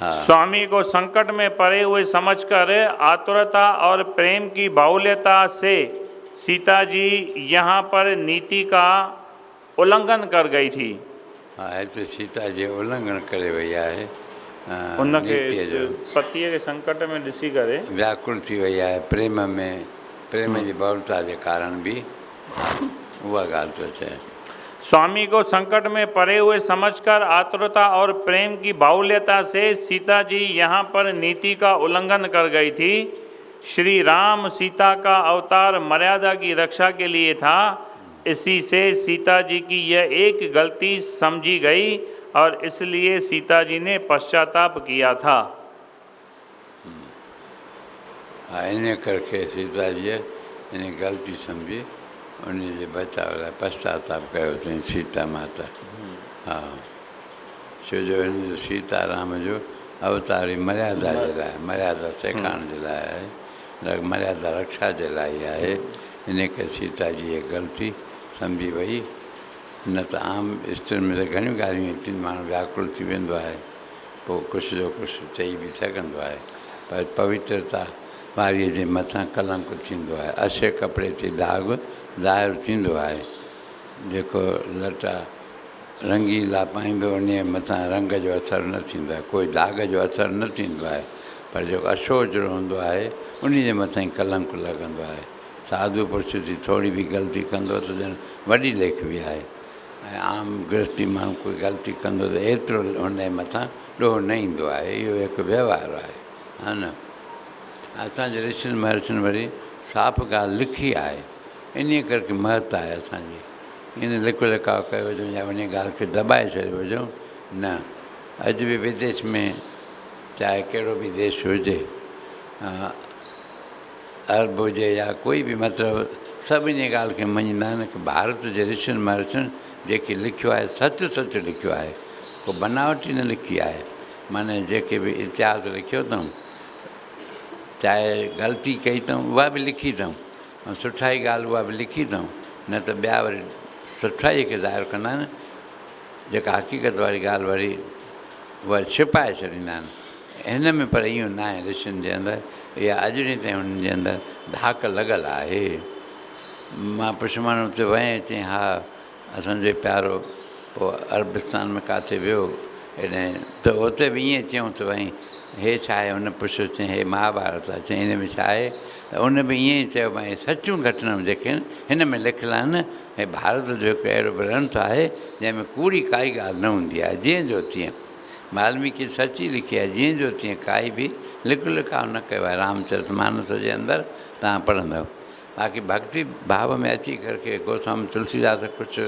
B: स्वामी को संकट में पड़े हुए समझकर आतुरता और प्रेम की बाहुल्यता से सीता जी यहाँ पर नीति का उल्लंघन कर गई थी।
A: हा हिते सीता जे उल्लंघन करे वई आहे
B: उनखे
A: नीतीअ जो
B: पतीअ खे संकट में ॾिसी करे
A: व्याकुल थी वई आहे प्रेम में, प्रेम जी बहुलता के कारण भी उहा ॻाल्हि थो चए।
B: स्वामी को संकट में पड़े हुए समझकर आतुरता और प्रेम की बाहुल्यता से सीता जी यहाँ पर नीति का उल्लंघन कर गई थी। श्री राम सीता का अवतार मर्यादा की रक्षा के लिए था, इसी से सीता जी की यह एक गलती समझी गई और इसलिए सीता जी ने पश्चाताप किया था।
A: हाँ इन करके सीता जी इन गलती समझी उन जे बचाव लाइ पश्चाताप कयो अथई सीता माता। हा छो जो हिन जो सीता राम जो अवतार ई मर्यादा जे लाइ, मर्यादा सेखारण जे लाइ आहे, मर्यादा रक्षा जे लाइ आहे। इन करे सीता जी इहा ग़लती सम्झी वई, न त आम स्त्रियुनि में त घणियूं ॻाल्हियूं थींदियूं, माण्हू व्याकुल थी वेंदो आहे, पोइ कुझु जो कुझु चई बि सघंदो आहे, पर पवित्रता वारीअ जे मथां कलंक थींदो आहे, अछे कपिड़े ते दाग ज़ाहिर थींदो आहे। जेको लटा रंगीला पाईंदो उन जे मथां रंग जो असरु न थींदो आहे, कोई दाग जो असरु न थींदो आहे, पर जेको अछो ओचिरो हूंदो आहे उन जे मथां ई कलंक लॻंदो आहे। साधू पुरुष जी थोरी बि ग़लती कंदो त ॼण वॾी लेख बि आहे, ऐं आम गृहस्थी माण्हू कोई ग़लती कंदो त एतिरो हुन जे मथां ॾोह न ईंदो आहे। इहो हिकु व्यवहार आहे, हा न। असांजे ऋषियुनि महर्षियुनि वरी साफ़ु ॻाल्हि लिखी आहे, इन करके महत्व आहे असांजी। इन लिखो लिखाव कयो हुजऊं या उन ॻाल्हि खे दॿाए छॾियो हुजऊं, न। अॼु बि विदेश में चाहे कहिड़ो बि देश हुजे, अरब हुजे या कोई बि, मतिलबु सभु इन ॻाल्हि खे मञींदा आहिनि की भारत जे ऋषियुनि महर्षियुनि जेके लिखियो आहे सच सच लिखियो आहे, को बनावटी न लिखी आहे। माने जेके बि इतिहास लिखियो अथऊं, चाहे ग़लती कई अथऊं उहा बि लिखी अथऊं, ऐं सुठाई ॻाल्हि उहा बि लिखी अथऊं, न त ॿिया वरी सुठाई खे ज़ाहिर कंदा आहिनि, जेका हक़ीक़त वारी ॻाल्हि वरी उहा छिपाए छॾींदा आहिनि। हिन में पर इहो न आहे ऋषियुनि जे अंदरि, इहा अॼु ॾींहं ताईं हुननि जे अंदरि धाक लॻल आहे। मां पुछमाण्हू उते वएं चई हा असांजो प्यारो पोइ अरबिस्तान में किथे वियो हेॾे, त उते बि ईअं चयूं त भई हे छा आहे, हुन पुछियो चई हे महाभारत आहे, चई हिन में छा आहे, त उन बि ईअं ई चयो भई सचियूं घटनाऊं जेके आहिनि हिन में लिखियलु आहिनि। ऐं भारत जो हिकु अहिड़ो ग्रंथ आहे जंहिंमें कूड़ी काई ॻाल्हि न हूंदी आहे, जीअं जो तीअं। वाल्मीकि सची लिखी आहे, जीअं जो तीअं, काई बि लिख लिखाव न कयो आहे रामचरितमानस जे अंदरि, तव्हां पढ़ंदव। बाक़ी भक्ति भाव में अची करके गोस्वामी तुलसीदास कुझु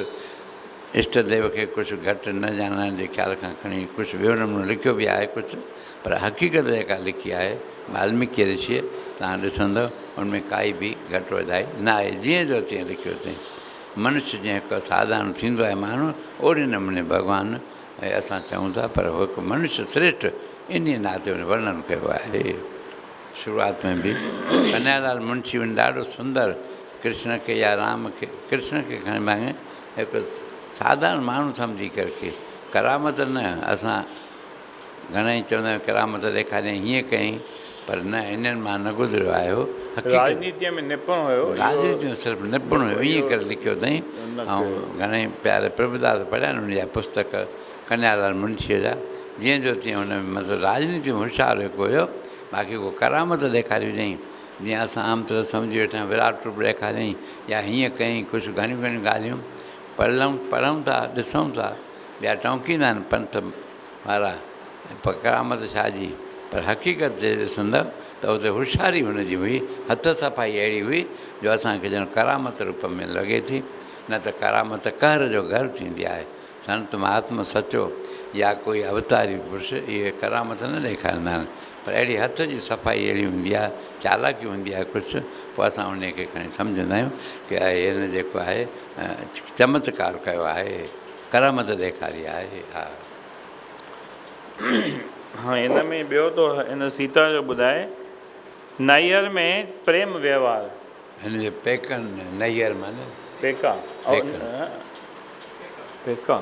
A: इष्ट देव खे कुझु घटि न ॼाणण जे ख़्याल खां खणी कुझु ॿियो नमूनो लिखियो बि आहे कुझु, पर हक़ीक़त जेका लिखी आहे वाल्मीकि ऋषिअ, तव्हां ॾिसंदव उनमें काई बि घटि वधाई न आहे, जीअं जो तीअं लिखियो अथई। मनुष्य जीअं हिकु साधारण थींदो आहे माण्हू, ओहिड़े नमूने भॻवानु ऐं असां चऊं था, पर उहो हिकु मनुष्य श्रेष्ठ इन नाते हुन वर्णन कयो आहे। शुरूआत में बि कन्हैयालाल मुंशी वञी ॾाढो सुंदर कृष्ण खे या राम खे, कृष्ण खे खणी मांगे हिकु साधारण माण्हू सम्झी करके, करामत न, असां घणेई चवंदा आहियूं करामत ॾेखारियईं हीअं कयईं, पर न, इन्हनि मां न गुज़रियो आहे हो।
B: राजनीतिअ में निपुण हुयो,
A: राजनीति में सिर्फ़ु निपुण हुयो, ईअं करे लिखियो अथई। ऐं घणेई प्यारे प्रभुदास पढ़िया आहिनि उनजा पुस्तक कन्हैयालाल मुंशीअ जा, जीअं जो तीअं हुन में मतिलबु राजनीति में होशियारु हिकु हुयो। बाक़ी को करामत ॾेखारी हुजईं, जीअं असां आम तरह सम्झी वेठा आहियूं विराट रूप ॾेखारियईं या हीअं कयईं, कुझु घणियूं घणियूं ॻाल्हियूं पढ़ूं था, ॾिसूं था, ॿिया टोकींदा आहिनि पंथ वारा, पर करामत छा जी, पर हक़ीक़त जे ॾिसंदव त उते होशियारी हुनजी हुई, हथ सफ़ाई अहिड़ी हुई जो असांखे ॼण करामत रूप में लॻे थी, न त करामत कहर जो घर थींदी आहे। संत महात्मा सचो या कोई अवतारी पुरुष इहे करामत न ॾेखारींदा आहिनि, पर अहिड़ी हथ जी सफ़ाई अहिड़ी हूंदी आहे, चालाकी हूंदी आहे कुझु, पोइ असां उन खे खणी सम्झंदा आहियूं की हिन जेको आहे चमत्कार कयो आहे, करामत ॾेखारी आहे। हा
B: हाँ, इन में ॿियो तो इन सीता जो ॿुधाए नैयर में प्रेम व्यवहार,
A: हिन जे पेकनि नैयर माने
B: पेका, पेका,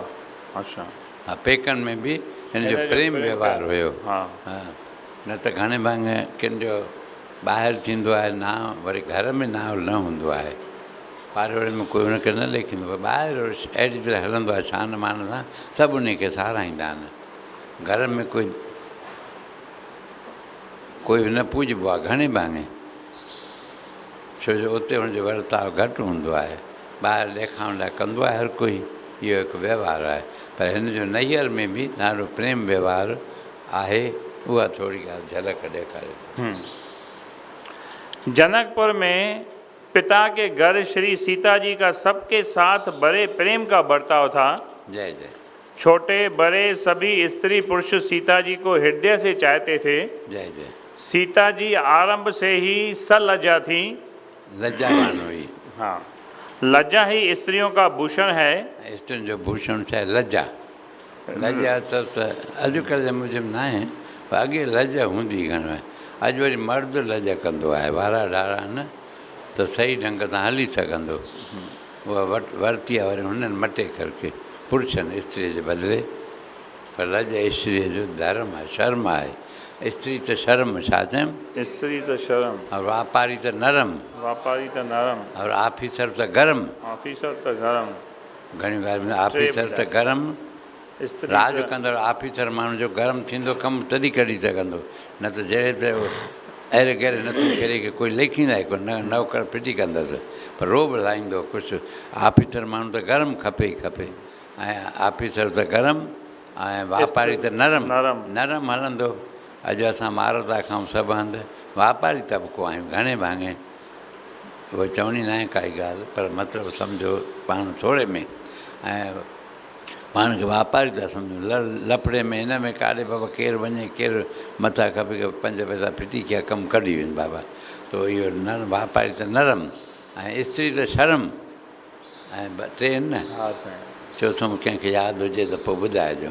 B: अच्छा,
A: हा पेकनि में बि हिन जो प्रेम व्यवहार हुयो।
B: हा,
A: न त घणे भाङे किन जो ॿाहिरि थींदो आहे नाव, वरी घर में नाव न हूंदो आहे। पारिवार में कोई हुनखे न लेखींदो पर ॿाहिरि अहिड़ी तरह हलंदो आहे शान मान सां, सभु उन खे साराईंदा आहिनि। घर में कोई न पूॼबो आहे घणे भाङे, छो जो उते हुनजो वर्ताव घटि हूंदो आहे, ॿाहिरि ॾेखारण लाइ कंदो आहे हर कोई, इहो हिकु व्यवहार आहे। पर हिन जो नैयर में बि ॾाढो प्रेम व्यवहार आहे, उहा थोरी ॻाल्हि झलक ॾेखारे।
B: जनकपुर में पिता के घर श्री सीता जी का सबके साथ बड़े प्रेम का बर्ताव था।
A: जय जय।
B: छोटे बड़े सभी स्त्री पुरुष सीता जी को हृदय से चाहते थे।
A: जय जय।
B: सीता जी आरंभ से ही सलज्जा थी।
A: लज्जावान हुई।
B: हाँ, लज्जा ही स्त्रियों का भूषण है।
A: स्त्रियुनि जो भूषण छा आहे? लज्जा। लज्जा त अॼुकल्ह जे मूजिबि न आहे, पर अॻे लज्जा हूंदी घणो आहे। अॼु वरी मर्द लज्जा कंदो आहे, वारा ॾारा न त सही ढंग सां हली सघंदो, उहा वरिती आहे वरी हुननि मटे करके पुरुषनि स्त्रीअ जे बदिले। पर लज्जा स्त्रीअ जो धर्म आहे, शर्म आहे। स्त्री त शर्म, छा चयमि?
B: स्त्री तो शर्म,
A: और वापारी त नरम,
B: व्यापारी तो नरम,
A: और ऑफिसर त गरम।
B: ऑफिसर तो गरम।
A: घणी ॻाल्हि में ऑफिसर त गरम,
B: स्त्री
A: राज कंदड़ ऑफिसर माण्हू जो गरम थींदो कमु तॾहिं कढी सघंदो, न त जहिड़े त अहिड़े गहिरे नथो खेरे की कोई लेखींदा कोई नौकर फिटी कंदसि, पर रोब लाहींदो कुझु। ऑफिसर माण्हू त गरम खपे ई खपे, ऐं ऑफिसर त गरम, ऐं वापारी त नरम नरम हलंदो। अॼु असां महाराजा खाऊं सभु हंधि वापारी तबिको आहियूं घणे भाङे, उहा चवणी न आहे काई ॻाल्हि, पर मतिलबु सम्झो पाण थोरे में, ऐं पाण खे वापारी था सम्झूं। लफड़े में हिन में काॾे बाबा केरु वञे, केरु मथां खपे की 5 पैसा फिटी कया कमु कढी वञनि बाबा, त इहो नरम, वापारी त नरम, ऐं स्त्री त शर्म, ऐं टे न। चोथों कंहिंखे यादि हुजे त पोइ ॿुधाइजो।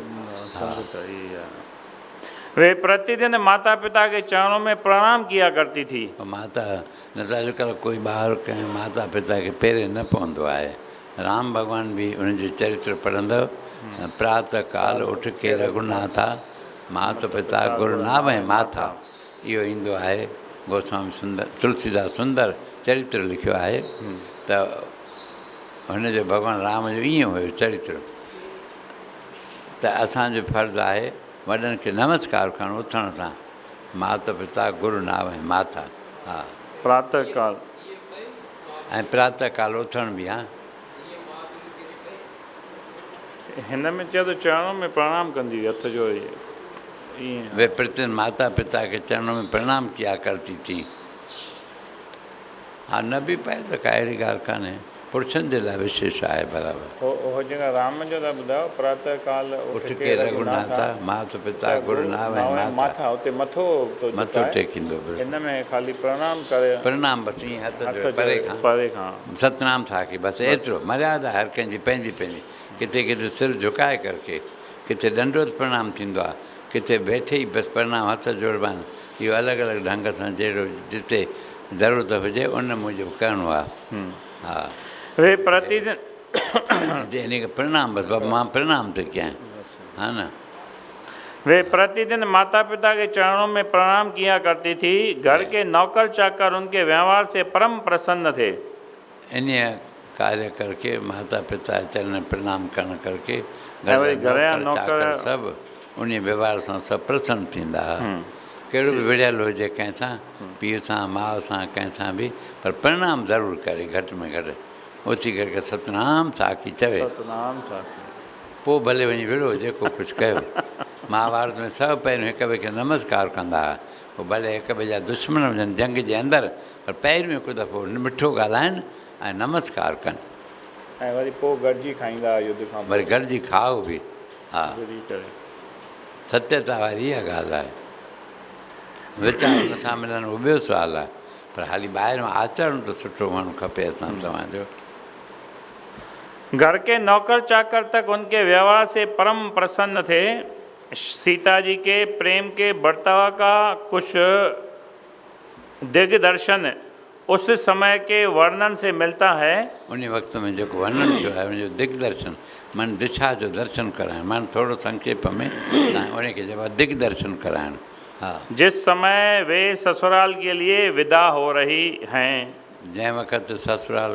B: वे प्रतिदिन माता पिता के चरणों में प्रणाम किया करती थी।
A: माता न त अॼुकल्ह कोई ॿार कंहिं माता पिता खे पेरे न पवंदो आहे। राम भॻवान बि उनजो चरित्र पढ़ंदव, प्रातः काल उठ के रघुनाथा, माता पिता गुरु नावै माथा, इहो ईंदो आहे। गोस्वामी सुंदर, तुलसीदास सुंदर चरित्र लिखियो आहे, त हुनजो भॻवानु राम जो ईअं हुयो चरित्र। त असांजो फर्ज़ु आहे वॾनि खे नमस्कार करणु उथण सां, माता पिता गुरु नावै माथा। हा,
B: प्रातः काल,
A: ऐं प्रातः काल उथण बि। हा,
B: हिन में चयो त चरणों में प्रणाम कंदी हुई, हथ जोड़े ईअं।
A: वे प्रतिदिन माता पिता के चरणों में प्रणाम किया करती थी। हाँ, न बि पाए त का अहिड़ी ॻाल्हि कान्हे, पुरुषनि जे लाइ विशेष आहे बराबरि।
B: हो जगह राम जो था ॿुधायो, प्रातः काल
A: उठ के रघुनाथा, माता पिता गुरु नावै
B: माथा, उते मथो
A: मथो टेकींदो।
B: हिन में ख़ाली प्रणाम करे,
A: प्रणाम बसि ईअं हथ जोड़े परे खां सतनाम था की बसि एतिरो। मर्यादा हर कंहिंजी पंहिंजी पंहिंजी, किथे किथे सिर झुकाए करके, किथे दंडोत प्रणाम थींदो आहे, किथे वेठे ई बसि प्रणाम हथ जोड़बा आहिनि। इहो अलॻि अलॻि ढंग सां जहिड़ो जिते ज़रूरत हुजे उन मूजिबि करिणो आहे। हा,
B: वे प्रतिदिन
A: इन खे प्रणाम, बसि बाबा मां प्रणाम थो कयां, हा न।
B: वे प्रतिदिन माता पिता के चरणों में प्रणाम किया करती थी। घर के नौकर चाकर उनके व्यवहार से परम प्रसन्न थे।
A: इन कार्य करके माता पिता चरण प्रणाम करण करके
B: घर जा
A: नौकर सभु उन व्यवहार सां सभु प्रसन्न थींदा। कहिड़ो बि विढ़ियल हुजे कंहिंसां, पीउ सां माउ सां कंहिंसां बि, पर प्रणाम ज़रूरु करे, घटि में घटि उथी करके सतनाम साखी चवे, पोइ भले वञी विढ़ो जेको कुझु कयो। महाभारत में सभु पहिरियों हिक ॿिए खे नमस्कार कंदा हुआ, पोइ भले हिक ॿिए जा दुश्मन हुजनि जंग जे अंदरि, पर पहिरियों हिकु दफ़ो मिठो ॻाल्हाइनि ऐं नमस्कार कनि,
B: ऐं वरी पोइ गॾिजी खाईंदा युद्ध खां,
A: वरी गॾिजी खाओ बि। हा, सत्यता वारी इहा ॻाल्हि आहे। वीचार नथा मिलनि उहो ॿियो सुवालु आहे, पर हाली ॿाहिरि आचरण त सुठो हुअणु खपे असां तव्हांजो।
B: घर के नौकर चाकर तक उनके व्यवहार से परम प्रसन्न थे। सीता जी के प्रेम के बर्ताव का कुछ दिग्दर्शन उस समय के वर्णन से मिलता है।
A: उन वक़्त में जेको वर्णन थियो आहे उनजो दिग्दर्शन, मन दिशा जो दर्शन कराइणु, मन थोरो संक्षेप में उनखे चइबो आहे दिग्दर्शन कराइणु। हाँ,
B: जिस समय वे ससुराल के लिए विदा हो रही हैं,
A: जंहिं वक़्तु ससुराल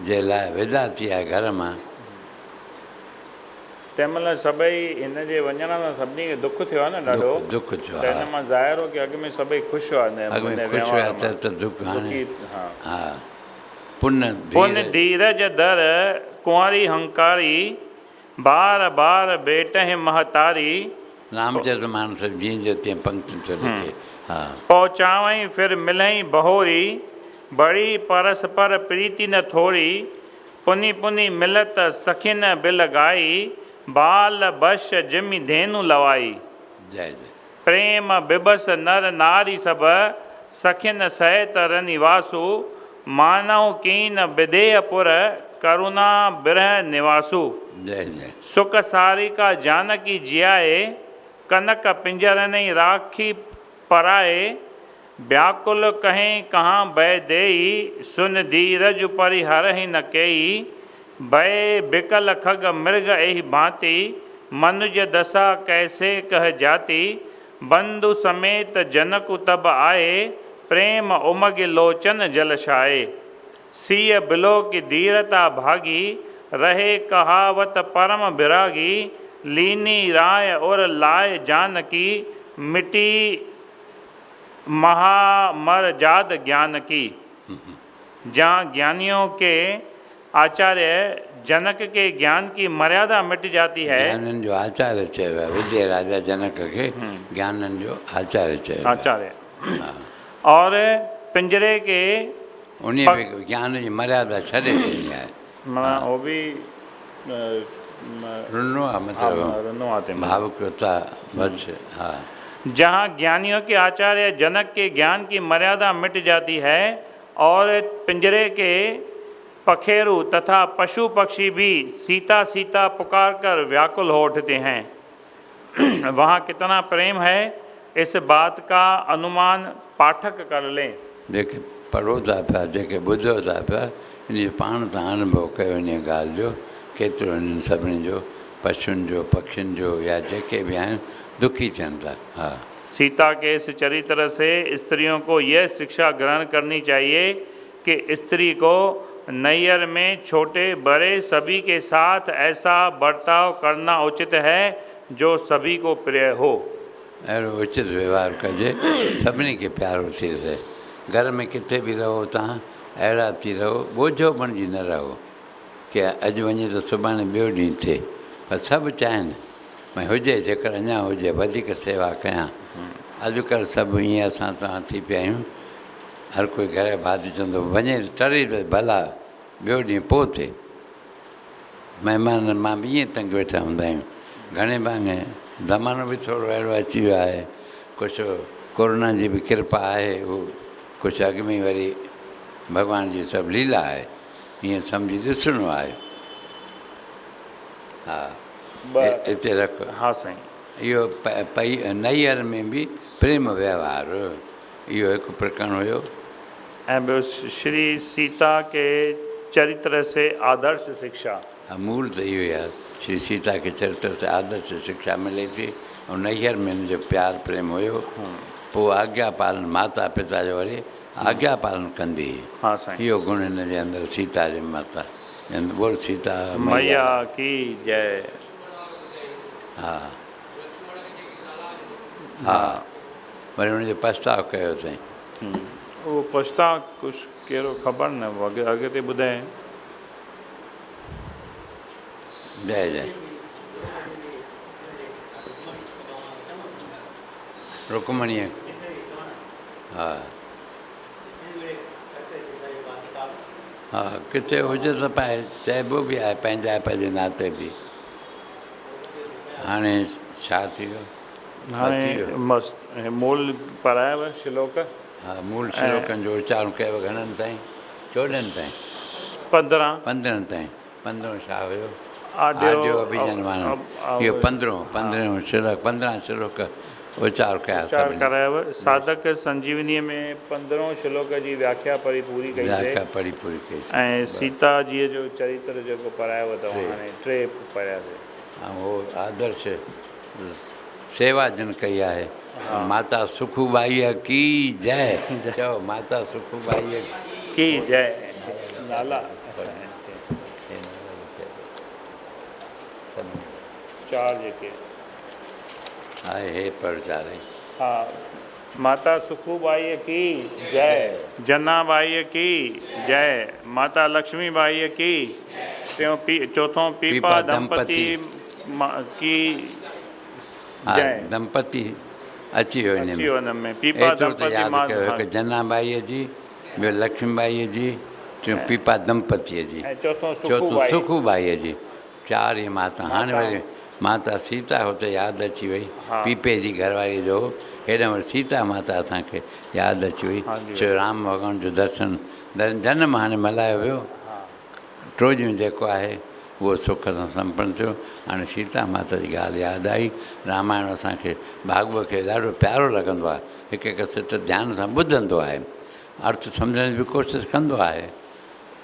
A: जे लाइ विदा थी आहे घर मां,
B: तंहिंमहिल सभई हिन जे वञण सां सभिनी खे दुख थियो आहे न ॾाढो,
A: दुख थियो
B: त हिन मां ज़ाहिर हो की अॻ में सभई ख़ुशि हुआ
A: अॻ में ख़ुशि हुआ त दुख हाणे
B: हा।
A: हा पुन
B: पुन धीरज दर कुंवारी हंकारी, बार बार बेटहि महतारी,
A: रामचंद्र मानस जीअं जो तीअं पंक्तियुनि थो लिखे। हा
B: पहुचावई फिर मिलई बहोरी, बड़ी परस्पर प्रीति न थोरी, पुनि पुनि मिलत सखिन बिल गाई, बाल बश जिमि धेनु लवाई।
A: जय जय।
B: प्रेम बिबस नर नारी सब, सखिन सहित रनिवासु, मानव कीन विदेहपुर, करुणा बिरह निवासु।
A: जय जय।
B: सुख सारिका जानकी जियाए, कनक पिंजरनि राखी पराए, व्याकुल कहें कहाँ बह देई, सुन धीरज परिहरहि न केई, भय बिकल खग मृग एहि भांति, मनुज दशा कैसे कह जाति, बंधु समेत जनक तब आए, प्रेम उमग लोचन जलशाए, सिय बिलो की धीरता भागी, रहे कहावत परम विरागी, लीनी राय और लाय जानकी, मिटी महामरजाद ज्ञान की। जहाँ ज्ञानियों के आचार्य जनक के ज्ञान की मर्यादा मिट जाती है,
A: ज्ञाननि जो आचार्य चयो आहे, विद्या राजा जनक खे ज्ञाननि जो आचार्य चयो आहे।
B: आचार्य, और पिंजरे के
A: उन में ज्ञान जी मर्यादा छॾे ॾिनी आहे।
B: माना वो भी
A: रुनो आहे मतिलबु
B: रुनो आते हैं।
A: भावुकता वच। हा
B: जहाँ ज्ञानियों के आचार्य जनक के ज्ञान की मर्यादा मिट जाती है, और पिंजरे के पखेरु तथा पशु पक्षी भी सीता सीता पुकार कर व्याकुल हो उठते हैं। वहाँ कितना प्रेम है, इस बात का अनुमान पाठक कर लें।
A: जेके पढ़ो था पिया, जेके ॿुधो था पिया, इन पाण तां अनुभव कयो इन ॻाल्हि जो, केतिरो इन्हनि सभिनी जो, पशुनि जो, पखियुनि जो, या जेके भी आहिनि दुखी थियनि था। हाँ,
B: सीता के इस चरित्र से स्त्रियों को यह शिक्षा ग्रहण करनी चाहिए कि स्त्री को नैयर में छोटे बड़े सभी के साथ ऐसा बर्ताव करना उचित है जो सभी को प्रिय हो।
A: अहिड़ो उचित व्यवहार कजे, सभिनी खे प्यारो थी रहे। घर में किथे बि रहो तव्हां, अहिड़ा थी रहो, बोझो बणिजी न रहो की अॼु वञे त सुभाणे ॿियो ॾींहुं थिए। पर सभु चाहिनि भई हुजे, जेकर अञा हुजे वधीक सेवा कयां। अॼुकल्ह सभु ईअं असां तव्हां थी पिया आहियूं, हर कोई घर भाती चवंदो वञे टरी त भला ॿियो ॾींहुं पोइ थिए। महिमान मां बि ईअं तंग वेठा हूंदा आहियूं। घणे भाङे ज़मानो बि थोरो अहिड़ो अची वियो आहे, कुझु कोरोना जी बि कृपा आहे, उहो कुझु अॻु में वरी भॻवान जी सभु लीला आहे, ईअं सम्झी ॾिसणो आहे। हा, हिते रखो।
B: हाँ साईं,
A: इहो पई नैयर में बि प्रेम व्यवहार, इहो हिकु प्रकरण हुयो।
B: ऐं ॿियो श्री सीता के चरित्र से आदर्श शिक्षा।
A: मूल त इहो ई आहे, श्री सीता के चरित्र से आदर्श शिक्षा मिले थी। ऐं नैयर में हिन जो प्यार प्रेम हुयो। पोइ आज्ञा पालन, माता पिता जो वरी आज्ञा पालन कंदी हुई।
B: हाँ साईं,
A: इहो गुण हिन जे अंदरि सीता जे माता बोल सीता
B: मैया की जय।
A: हा हा, वरी हुनजो पछताव कयो अथई।
B: उहो पछताव कुझु कहिड़ो ख़बर न, अॻिते ॿुधाए।
A: जय जय। रुकमणीअ, हा हा, किथे हुजे त पाए, चइबो बि आहे पंहिंजाइप जे नाते बि। हाणे छा थी वियो?
B: हाणे मस्त मूल पढ़ायव श्लोक।
A: हा, मूल श्लोकनि जो उच्चारण कयो घणनि ताईं? 14 ताईं, 15 ताईं। 15 छा हुयो? आड्यो अभिजनवान, इहो 15 श्लोक, 15 श्लोक उच्चार कया
B: करायव। साधक संजीवनीअ में 15 श्लोक जी व्याख्या पढ़ी पूरी कई,
A: व्याख्या पढ़ी पूरी कई।
B: ऐं सीता जीअ जो चरित्र जेको पढ़ायव अथव, हाणे 3 पढ़ियासीं।
A: ऐं उहो आदर्श सेवा जिन कई आहे। माता सुखूबाईअ की जय। चओ माता सुखूबाईअ
B: की जय। नाला चार जेके
A: आहे हे प्रचारे।
B: हा। माता सुखूबाई की जय, जनाबाई की जय, माता लक्ष्मीबाई की, चौथों पीपा दंपति की
A: हा
B: जय।
A: दंपति अची वियो
B: अची
A: इन
B: वियो
A: में।
B: हिन में पीपा
A: एतिरो त
B: दंपति
A: यादि
B: मां
A: कयो, हिकु जनाबाईअ जी, ॿियो लक्ष्मीबाईअ जी, टियों पीपा दंपतीअ जी,
B: ऐं चौथों
A: चौथों
B: सुखूबाई।
A: सुखूबाईअ जी। चारि इहे माता। हाणे वरी माता सीता हुते यादि अची वई,
B: हा।
A: पीपे जी घरवारीअ जो हेॾां वरी सीता माता असांखे यादि अची वई।
B: हा जी।
A: चयो राम भॻवान जो दर्शन जनमु हाणे मल्हायो वियो, टियों जेको आहे उहो सुख सां संपन्न थियो। हाणे सीता माता जी ॻाल्हि यादि आई। रामायण असांखे भागवत खे ॾाढो प्यारो लॻंदो आहे, हिकु हिकु सिट ध्यान सां ॿुधंदो आहे, अर्थ सम्झण जी बि कोशिशि कंदो आहे।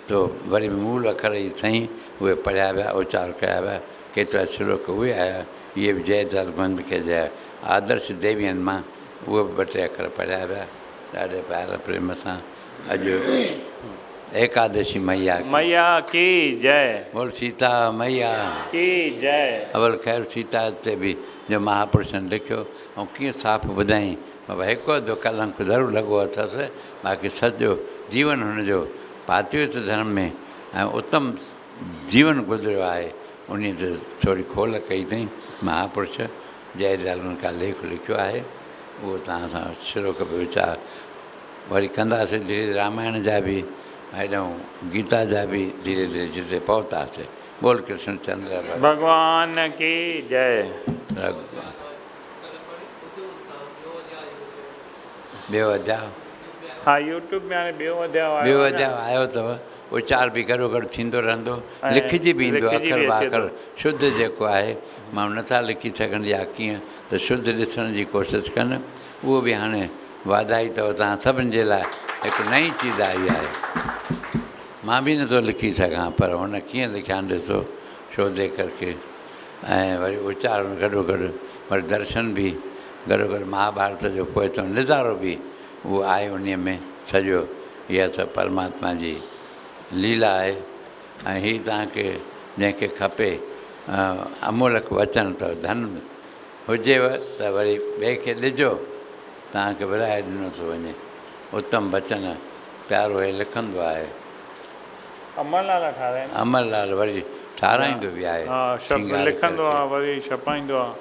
A: तो वरी मूल अखर ई सही उहे पढ़िया विया, उचार कया विया, केतिरा श्लोक उहे आया। इहे बि जय दलबंद खे जय आदर्श देवियनि मां उहे बि ॿ टे अखर पढ़िया विया ॾाढे प्यार प्रेम सां। अॼु एकादशी मैया
B: की जय,
A: बोल सीता मैया
B: की जय।
A: अवल ख़ैर सीता ते बि जो महापुरुषनि लिखियो ऐं कीअं साफ़ु ॿुधाई, बाबा हिकु अधु कलंक ज़रूरु लॻो अथसि, बाक़ी सॼो जीवन हुनजो पातिवित धर्म में ऐं उत्तम जीवन गुज़रियो आहे। उन ते थोरी खोल कई अथई महापुरुष। जयलाल का लेख लिखियो आहे, उहो तव्हां सां श्लोक बि वीचार वरी कंदासीं। धीरे रामायण जा बि हेॾां गीता जा बि धीरे धीरे जिते पहुतासीं। बोल कृष्ण चंद्र
B: भगवान की जय।
A: ॿियो अध्याय
B: हा यूट्यूब में हाणे ॿियो
A: अध्याय आयो अथव। उचार बि गॾो गॾु थींदो रहंदो, लिखिजी बि ईंदो अखर ब अखर शुद्ध जेको आहे। माण्हू नथा लिखी सघनि या कीअं, त शुद्ध ॾिसण जी कोशिशि कनि। उहो बि हाणे वाधाई अथव तव्हां सभिनि जे लाइ। हिकु नई चीज़ आई आहे, मां बि नथो लिखी सघां, पर हुन कीअं लिखियानि ॾिसो शोधे करके। ऐं वरी उचार गॾो गॾु वरी दर्शन बि गॾो गॾु महाभारत जो पोइ निज़ारो बि उहो आहे उन में सॼो। इहा त परमात्मा जी लीला आहे। ऐं हीअ तव्हांखे जंहिंखे खपे अमूलक वचन अथव, धन हुजेव त वरी ॿिए खे ॾिजो, तव्हांखे विराए ॾिनो थो वञे। उत्तम वचन प्यारो हे लिखंदो आहे।
B: अमरलाल ठाराइनि,
A: अमरलाल वरी ठाराईंदो बि आहे,
B: लिखंदो आहे वरी छपाईंदो आहे।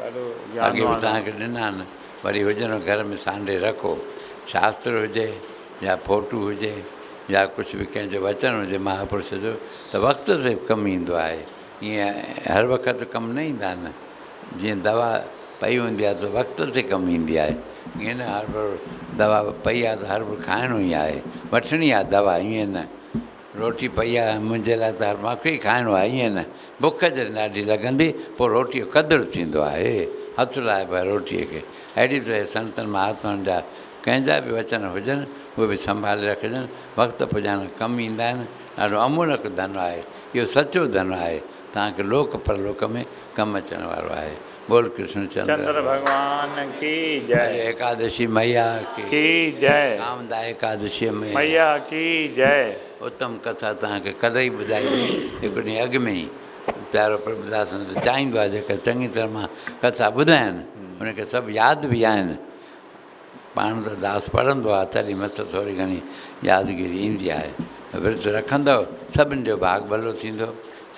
A: अॻे बि तव्हांखे ॾिना आहिनि, वरी हुजनि घर में सांडे रखो। शास्त्र हुजे या फोटू हुजे या कुझु बि कंहिंजो वचन हुजे महापुरुष जो, त वक़्त ते कमु ईंदो आहे। ईअं हर वक़्तु कमु न ईंदा आहिनि। जीअं दवा पई हूंदी आहे त वक़्त ते कमु ईंदी आहे। ईअं न हर भर दवा पई आहे त हर भर खाइणो ई आहे, वठणी आहे दवा। ईअं न रोटी पई आहे मुंहिंजे लाइ त हर मूंखे ई खाइणो आहे, ईअं न। बुख जॾहिं ॾाढी लॻंदी पोइ रोटीअ जो क़दुरु थींदो आहे, हथु लाइ पियो रोटीअ खे। अहिड़ी तरह संतनि महात्माउनि जा कंहिंजा बि वचन हुजनि उहे बि संभाले रखजनि, वक़्तु पुॼाइण कमु ईंदा आहिनि। ॾाढो अमूलक धन आहे इहो, सचो धन आहे, तव्हांखे लोक परलोक में कमु अचण वारो आहे। बोल कृष्ण चंद्र
B: भगवान की जय।
A: एकादशी मैया की
B: जय।
A: कामदा एकादशी
B: मैया की जय।
A: उत्तम कथा तव्हांखे कल्ह ई ॿुधाई हुई, हिकु ॾींहुं अॻु में ई। प्यारो प्रभुदास चाहींदो आहे जेका चङी तरह मां कथा ॿुधाइनि, उनखे सभु यादि बि आहिनि। पाण त दास पढ़ंदो आहे तॾहिं मथां थोरी घणी यादगिरी ईंदी आहे। विर्त रखंदव सभिनि जो भाग भलो थींदो।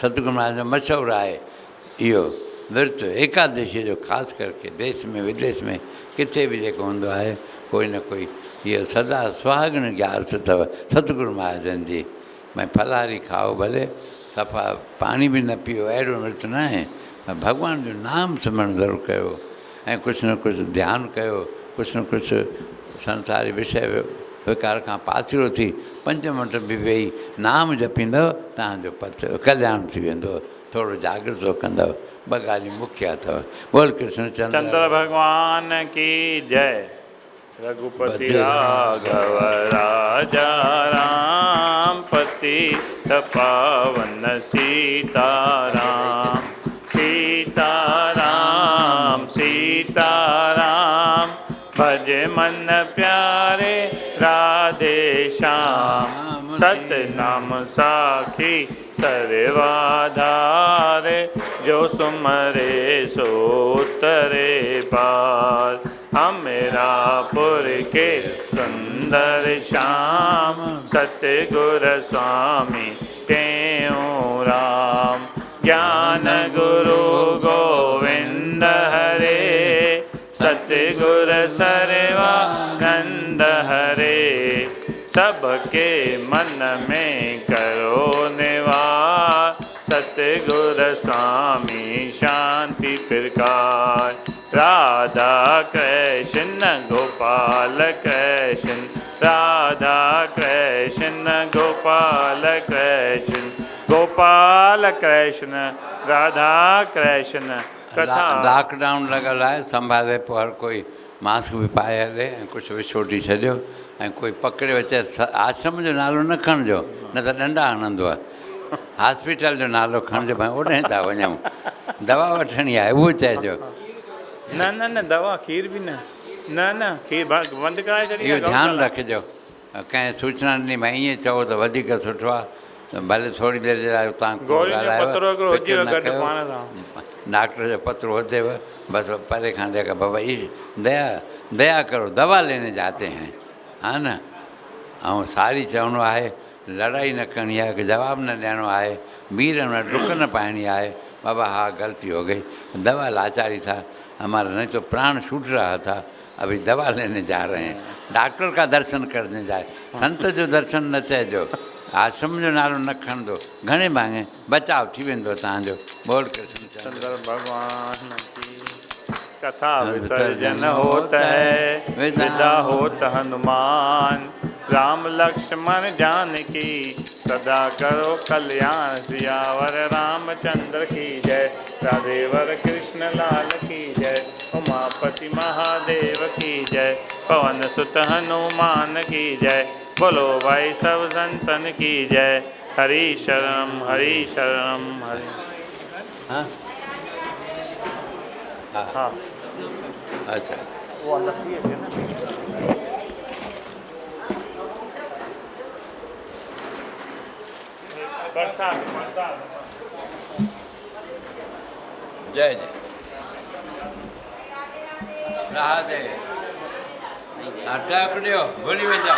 A: सतगुरु महाराज जो मशहूरु आहे इहो विर्त एकादशीअ जो, ख़ासि करके देश में विदेश में किथे बि जेको हूंदो आहे, कोई न कोई इहो सदा सुहागण जा अर्थ अथव सतगुरु महाराजनि जी। भई फलाहारी खाओ भले, सफ़ा पाणी बि न पीओ, अहिड़ो विर्त न आहे। भॻवान जो नाम सिमरन ज़रूरु कयो ऐं कुझु न कुझु ध्यानु कयो, कुझु न कुझु संसारी विषय विकार खां पासीरो थी 5 मिंट बि वेही नाम जपींदव, तव्हांजो कल्याण थी वेंदो। थोरो जागृत कंदव। 2 ॻाल्हियूं मुख्य अथव। बोल कृष्ण
B: चंद्र भगवान की जय। रघुपति राघव राजा राम, पतित पावन सीताराम। सीताराम सीताराम, भज मन प्यारे राधे श्याम। सतनाम साखी सर्वाधारे जो सुमरे सो उतरे पार। अमीरापुर के सुंदर श्याम सतगुर स्वामी तेऊ राम। ज्ञान गुरु गोविंद हरे सतगुर सर्वानंद हरे। सबके मन में करो निवास सतगुर स्वामी शांति प्रकाश। राधा कृष्ण गोपाल कृष्ण राधा कृष्ण गोपाल कृष्ण गोपाल कृष्ण राधा कृष्ण। कथा
A: लॉकडाउन लॻल आहे, संभाले पोइ हर कोई मास्क बि पाए हले ऐं कुझु विछोटी छॾियो ऐं कोई पकड़े अचे आश्रम जो नालो न खणिजो, न त डंडा हणंदो आहे। हॉस्पिटल जो नालो खणिजो, भाई ओॾे था वञूं, दवा वठणी आहे उहो चइजो।
B: न न न दवा खीर बि न न न खीर बंदि कराए छॾी।
A: इहो ध्यानु रखिजो, कंहिं सूचना ॾिनी भाई ईअं चओ त वधीक सुठो आहे, भले थोरी देरि जे लाइ तव्हां डॉक्टर जो पत्रो हुजेव, बसि परे खां देखा बाबा दया दया करो, दवा लेने जाते हैं, हा न। ऐं सारी चवणो आहे, लड़ाई न करणी आहे, कि जवाबु न ॾियणो आहे, वीर न डुक न पाइणी आहे। बाबा हाँ गलती हो गई, दवा लाचारी था, हमारा नहीं तो प्राण छूट रहा था, अभी दवा लेने जा रहे हैं। डॉक्टर का दर्शन करने जाए, संत जो दर्शन न चइजो, आश्रम जो नालो न खणंदो, घणे भाङे बचाव थी वेंदो तव्हांजो। बोल कृष्ण
B: चंद्र भगवान की कथा विसर्जन होत है, विदा होत हनुमान। राम लक्ष्मण जानकी सदा करो कल्याण। सियावर रामचंद्र की जय, राधेवर कृष्ण लाल की जय। उमापति महादेव की जय, पवन सुत हनुमान की जय। बोलो भाई सब संतन की जय। हरि शरणम हरि शरणम हरि।
A: हाँ
B: हाँ
A: अच्छा
B: वो अलग ही है ना। बरसात बरसात
A: जय जय राधे अटक ॾियो भूली वेंदा।